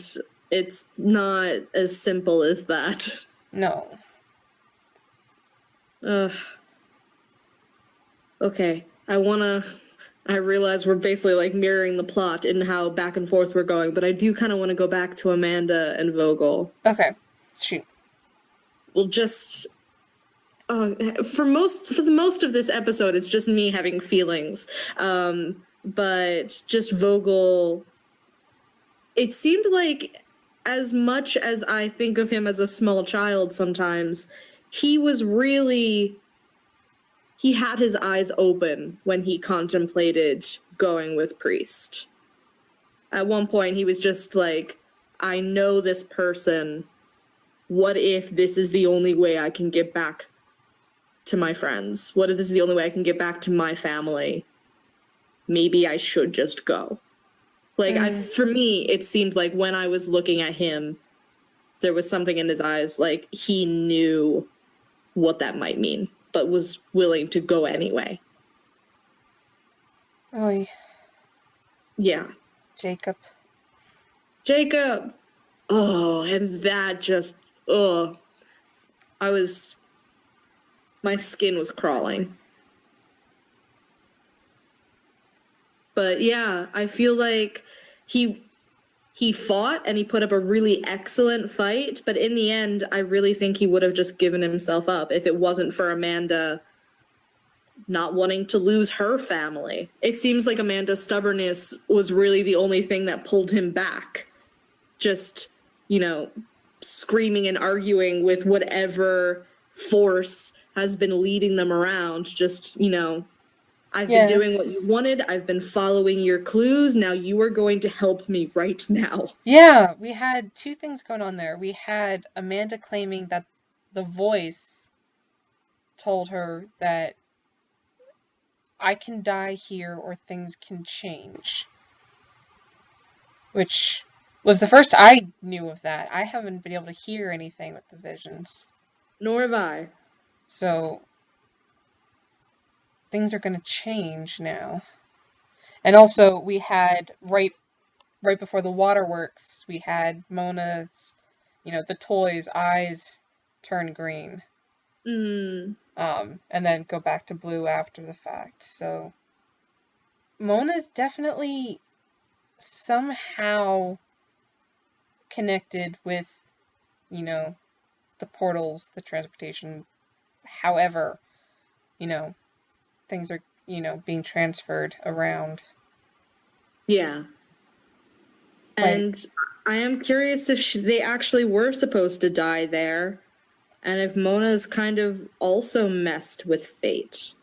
it's not as simple as that. No. Ugh. Okay. I realize we're basically like mirroring the plot in how back and forth we're going, but I do kind of want to go back to Amanda and Vogel. Okay, shoot. We'll just for the most of this episode, it's just me having feelings. But just Vogel, it seemed like as much as I think of him as a small child sometimes, he was really he had his eyes open when he contemplated going with Priest. At one point, he was just like, I know this person. What if this is the only way I can get back to my friends? What if this is the only way I can get back to my family? Maybe I should just go. For me, it seemed like when I was looking at him, there was something in his eyes, like he knew what that might mean, but was willing to go anyway. Oy, Yeah. Jacob. Jacob! Oh, and that just, oh, my skin was crawling. But yeah, I feel like he fought and he put up a really excellent fight, but in the end, I really think he would have just given himself up if it wasn't for Amanda not wanting to lose her family. It seems like Amanda's stubbornness was really the only thing that pulled him back. Just, screaming and arguing with whatever force has been leading them around. Just, I've been doing what Yes. you wanted. I've been following your clues. Now you are going to help me right now. Yeah, we had two things going on there. We had Amanda claiming that the voice told her that I can die here or things can change, which was the first I knew of that. I haven't been able to hear anything with the visions. Nor have I. So things are going to change now. And also we had right before the waterworks, we had Mona's, the toys' eyes turn green. And then go back to blue after the fact. So Mona's definitely somehow connected with, the portals, the transportation, however, things are, being transferred around. Yeah. And I am curious if they actually were supposed to die there, and if Mona's kind of also messed with fate.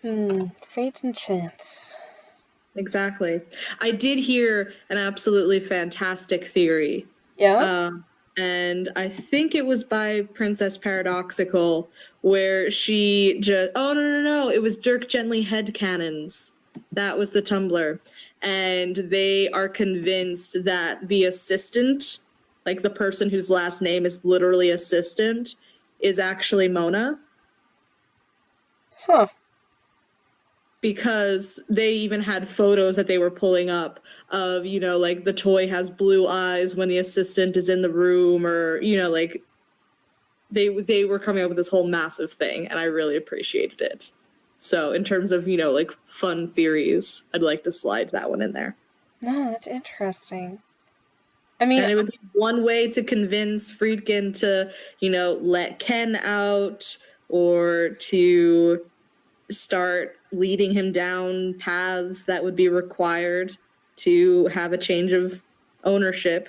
Fate and chance. Exactly. I did hear an absolutely fantastic theory. Yeah? And I think it was by Princess Paradoxical, where she just. Oh, no. It was Dirk Gently Headcanons. That was the Tumblr. And they are convinced that the assistant, like the person whose last name is literally assistant, is actually Mona. Huh. Because they even had photos that they were pulling up of, like the toy has blue eyes when the assistant is in the room, or, like they were coming up with this whole massive thing, and I really appreciated it. So in terms of, like fun theories, I'd like to slide that one in there. No, that's interesting. I mean, and it would be one way to convince Friedkin to, let Ken out, or to start leading him down paths that would be required to have a change of ownership.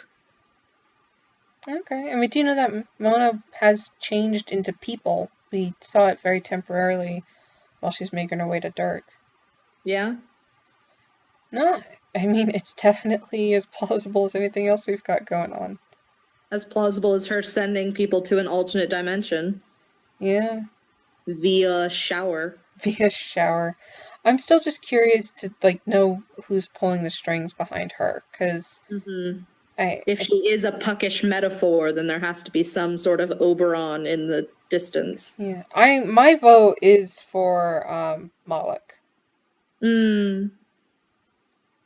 Okay, and we do know that Mona has changed into people. We saw it very temporarily while she's making her way to Dirk. Yeah? No, I mean, it's definitely as plausible as anything else we've got going on. As plausible as her sending people to an alternate dimension. Yeah, Via shower. via shower. I'm still just curious to, like, know who's pulling the strings behind her, because If she is a puckish metaphor, then there has to be some sort of Oberon in the distance. yeah, my vote is for Moloch.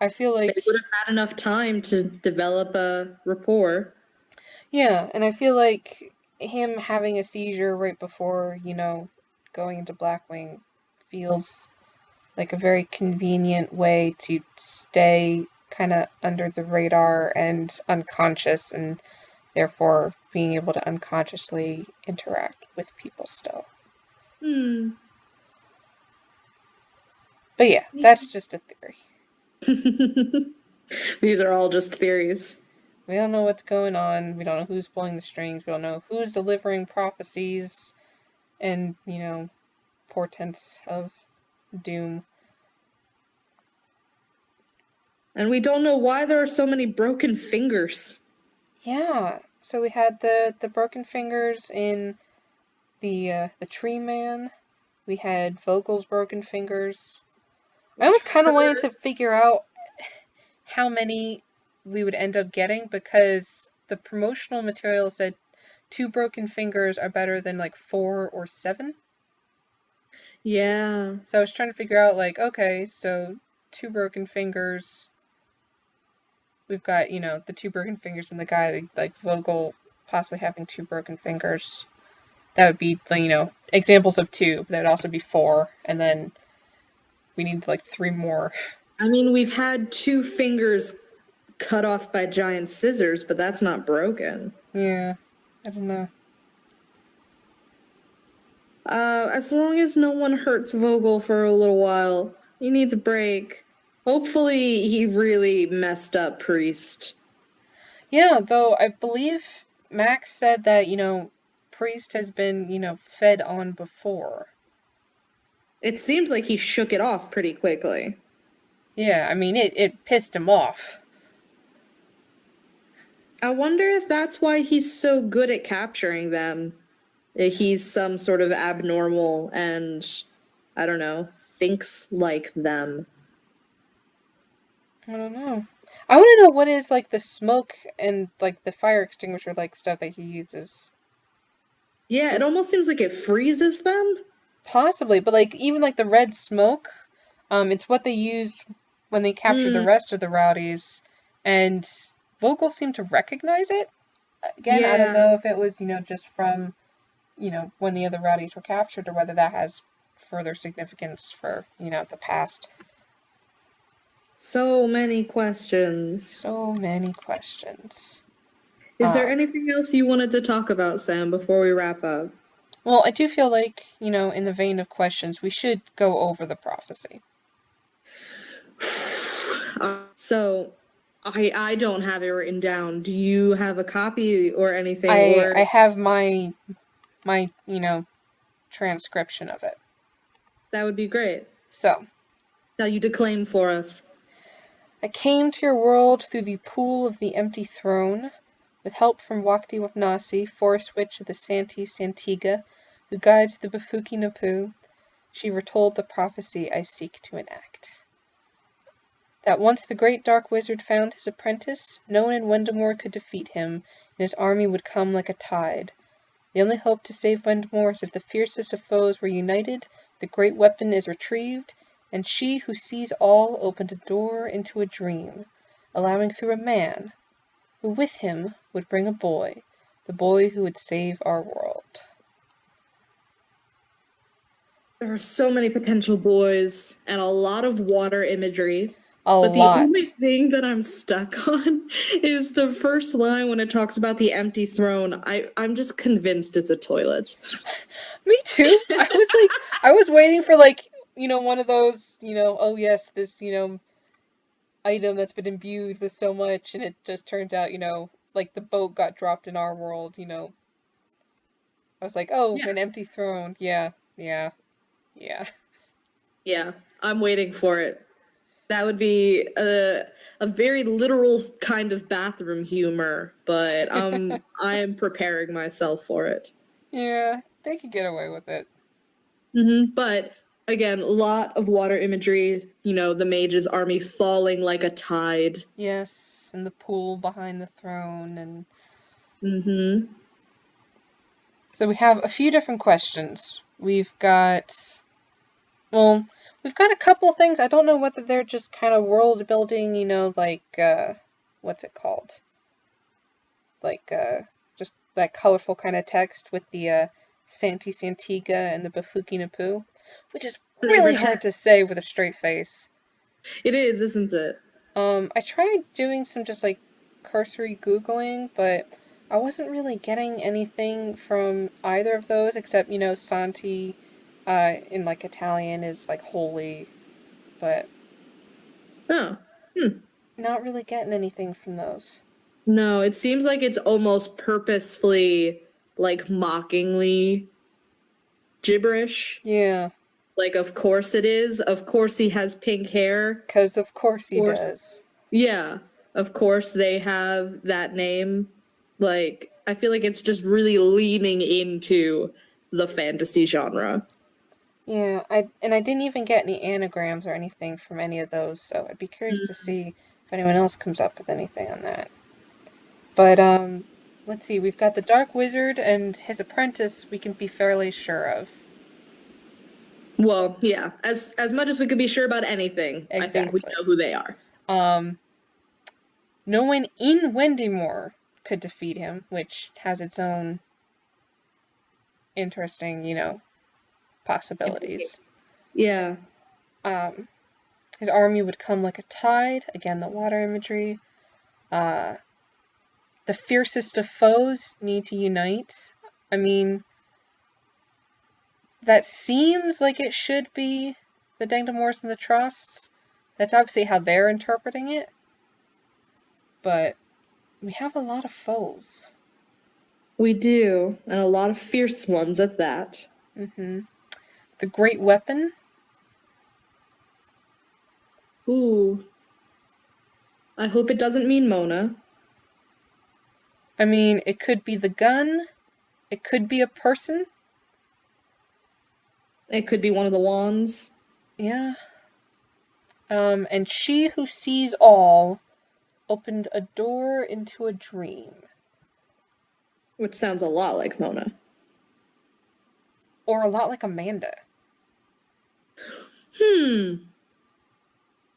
I feel They like would have had enough time to develop a rapport. yeah, and I feel like him having a seizure right before, going into Blackwing feels like a very convenient way to stay kind of under the radar and unconscious, and therefore being able to unconsciously interact with people still. But yeah, that's just a theory. These are all just theories. We don't know what's going on. We don't know who's pulling the strings. We don't know who's delivering prophecies and, portents of doom. And we don't know why there are so many broken fingers. Yeah, so we had the broken fingers in the tree man. We had Vogel's broken fingers. I almost kind of wanted to figure out how many we would end up getting, because the promotional material said 2 broken fingers are better than like 4 or 7. Yeah. So I was trying to figure out, like, okay, so 2 broken fingers. We've got, the 2 broken fingers and the guy, like Vogel possibly having 2 broken fingers. That would be, examples of 2, but that would also be 4, and then we need, like, 3 more. I mean, we've had 2 fingers cut off by giant scissors, but that's not broken. Yeah, I don't know. As long as no one hurts Vogel for a little while, he needs a break. Hopefully he really messed up Priest. Yeah, though I believe Max said that, Priest has been, fed on before. It seems like he shook it off pretty quickly. Yeah, I mean, it pissed him off. I wonder if that's why he's so good at capturing them. He's some sort of abnormal and, I don't know, thinks like them. I don't know. I want to know what is, like, the smoke and, like, the fire extinguisher, like, stuff that he uses. Yeah, it almost seems like it freezes them. Possibly, but, like, even, like, the red smoke, it's what they used when they captured the rest of the rowdies, and Vogel seemed to recognize it. Again, I don't know if it was, just from, when the other rowdies were captured, or whether that has further significance for, the past. So many questions. So many questions. Is there anything else you wanted to talk about, Sam, before we wrap up? Well, I do feel like, in the vein of questions, we should go over the prophecy. So, I don't have it written down. Do you have a copy or anything? I have my transcription of it. That would be great. So, now you declaim for us. I came to your world through the pool of the empty throne, with help from Wakti Wapnasi, forest witch of the Santi Santiga, who guides the Bafuki Napu. She foretold the prophecy I seek to enact. That once the great dark wizard found his apprentice, no one in Wendamore could defeat him, and his army would come like a tide. The only hope to save Wendamore is if the fiercest of foes were united, the great weapon is retrieved, and she who sees all opened a door into a dream, allowing through a man, who with him would bring a boy, the boy who would save our world. There are so many potential boys, and a lot of water imagery. But the only thing that I'm stuck on is the first line when it talks about the empty throne. I'm just convinced it's a toilet. Me too. I was waiting for, like, one of those, oh yes, this, item that's been imbued with so much, and it just turns out, like the boat got dropped in our world, you know. I was like, oh, Yeah. an empty throne. Yeah, yeah, yeah. Yeah, I'm waiting for it. That would be a very literal kind of bathroom humor, but I am preparing myself for it. Yeah, they could get away with it. But again, a lot of water imagery. You know, the mage's army falling like a tide. Yes, and the pool behind the throne, and Mm-hmm. so we have a few different questions. Well, we've got a couple things. I don't know whether they're just kind of world building, you know, like, what's it called? Like, just that colorful kind of text with the, Santi Santiga and the Bafuki Napu, which is really hard to say with a straight face. It is, isn't it? I tried doing some just like cursory Googling, but I wasn't really getting anything from either of those except, you know, Santi, in like Italian is like holy, but Oh. Hmm. not really getting anything from those. No, it seems like it's almost purposefully, like, mockingly gibberish. Yeah, Like, of course it is. Of course he has pink hair. 'cause of course he Of course. does. Yeah. Of course they have that name. Like, I feel like it's just really leaning into the fantasy genre. Yeah, I didn't even get any anagrams or anything from any of those, so I'd be curious to see if anyone else comes up with anything on that. But let's see, we've got the Dark Wizard and his apprentice we can be fairly sure of. Well, yeah. As much as we could be sure about anything, I think we Exactly. know who they are. No one in Wendymore could defeat him, which has its own interesting, you know, possibilities. Yeah. His army would come like a tide, again, the water imagery. The fiercest of foes need to unite. I mean, that seems like it should be the Dangdamores and the Trusts. That's obviously how they're interpreting it. But we have a lot of foes. We do, and a lot of fierce ones at that. The Great Weapon. Ooh. I hope it doesn't mean Mona. I mean, it could be the gun. It could be a person. It could be one of the wands. Yeah. And she who sees all opened a door into a dream. Which sounds a lot like Mona. Or a lot like Amanda.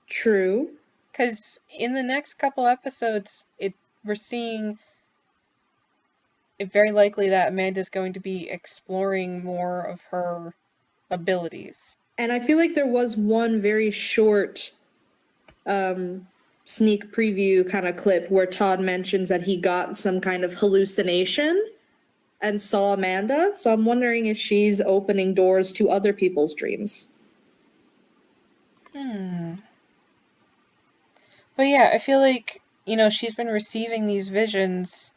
True. Because in the next couple episodes, we're seeing it very likely that Amanda's going to be exploring more of her abilities. And I feel like there was one very short sneak preview kind of clip where Todd mentions that he got some kind of hallucination and saw Amanda. So I'm wondering if she's opening doors to other people's dreams. But yeah, I feel like, you know, she's been receiving these visions.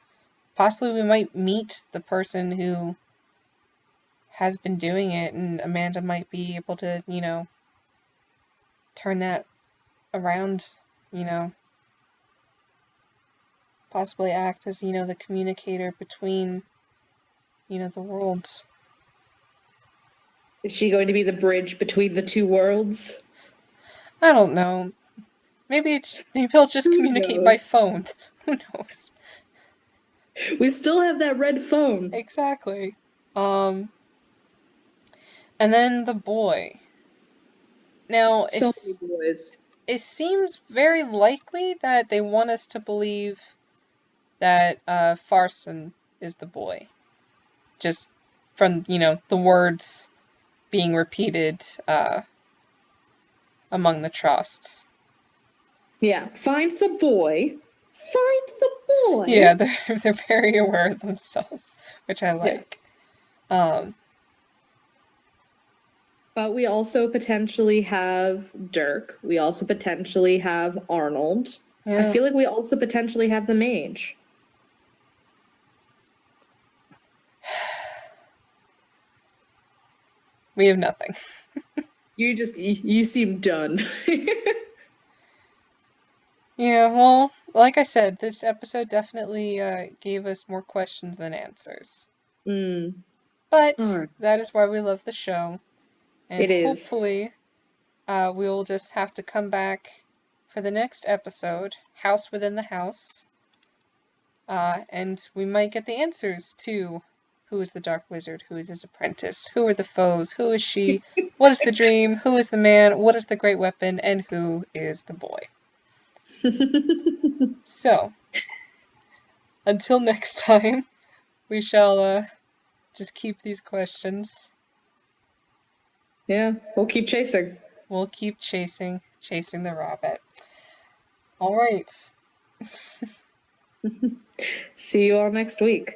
Possibly we might meet the person who has been doing it, and Amanda might be able to, you know, turn that around, you know. Possibly act as, you know, the communicator between, you know, the worlds. Is she going to be the bridge between the two worlds? I don't know. Maybe they'll just communicate by phone. Who knows? We still have that red phone. Exactly. And then the boy. Now, So many boys. It seems very likely that they want us to believe that Farson is the boy. Just from, you know, the words being repeated among the trusts. Yeah, find the boy. Find the boy. Yeah, they're very aware of themselves, which I like. Yeah. But we also potentially have Dirk. We also potentially have Arnold. Yeah. I feel like we also potentially have the Mage. We have nothing. You seem done. Yeah, well, like I said, this episode definitely gave us more questions than answers. But Alright. that is why we love the show. And It is. hopefully, we will just have to come back for the next episode, House Within the House. And we might get the answers to who is the Dark Wizard, who is his apprentice, who are the foes, who is she, what is the dream, who is the man, what is the great weapon, and who is the boy. So, until next time, we shall just keep these questions. Yeah, we'll keep chasing. We'll keep chasing the rabbit. All right. See you all next week.